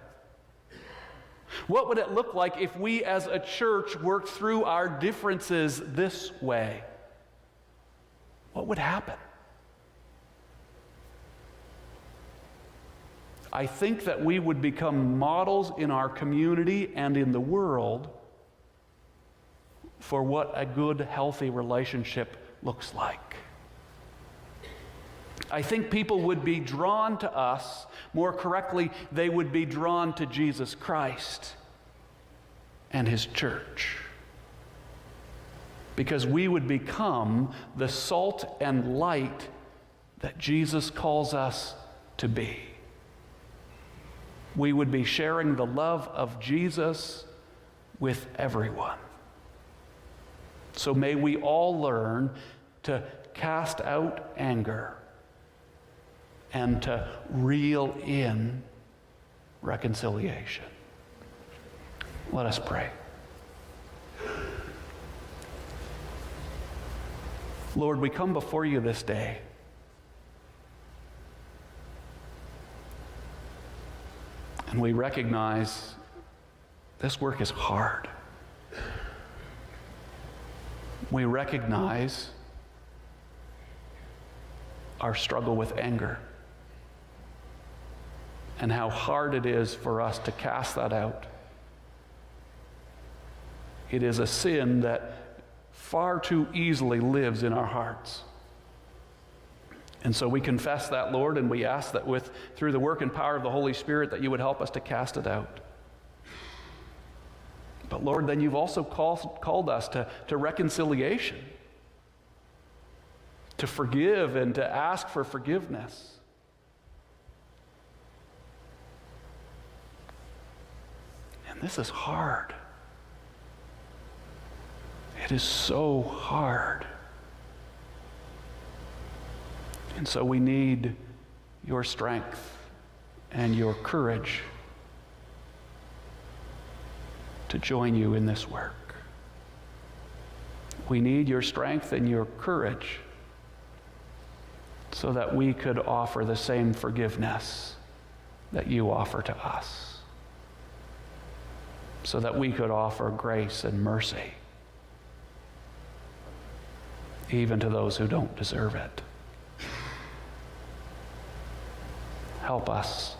What would it look like if we as a church worked through our differences this way? What would happen? I think that we would become models in our community and in the world for what a good, healthy relationship looks like. I think people would be drawn to us. More correctly, they would be drawn to Jesus Christ and His church. Because we would become the salt and light that Jesus calls us to be. We would be sharing the love of Jesus with everyone. So may we all learn to cast out anger and to reel in reconciliation. Let us pray. Lord, we come before you this day. And we recognize this work is hard. We recognize our struggle with anger and how hard it is for us to cast that out. It is a sin that far too easily lives in our hearts. And so we confess that, Lord, and we ask that through the work and power of the Holy Spirit that you would help us to cast it out. But Lord, then you've also called us to reconciliation, to forgive and to ask for forgiveness. And this is hard. It is so hard. And so we need your strength and your courage to join you in this work. We need your strength and your courage so that we could offer the same forgiveness that you offer to us, so that we could offer grace and mercy even to those who don't deserve it. Help us,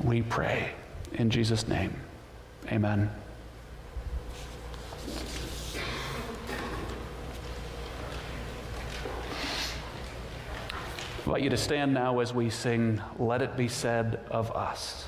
we pray. In Jesus' name, amen. invite you to stand now as we sing, "Let It Be Said of Us."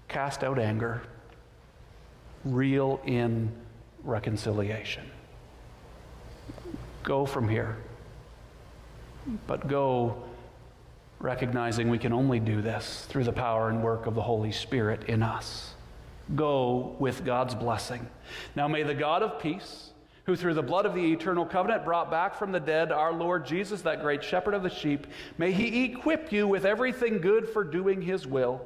Cast out anger, reel in reconciliation. Go from here, but go recognizing we can only do this through the power and work of the Holy Spirit in us. Go with God's blessing. Now may the God of peace, who through the blood of the eternal covenant brought back from the dead our Lord Jesus, that great shepherd of the sheep, may he equip you with everything good for doing his will,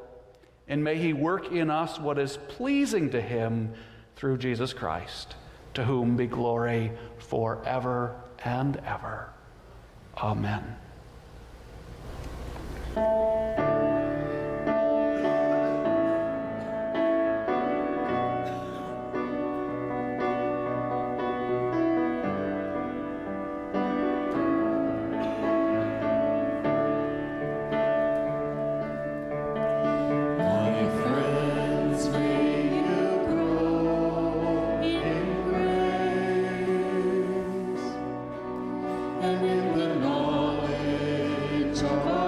and may he work in us what is pleasing to him through Jesus Christ, to whom be glory forever and ever. Amen. And in the knowledge of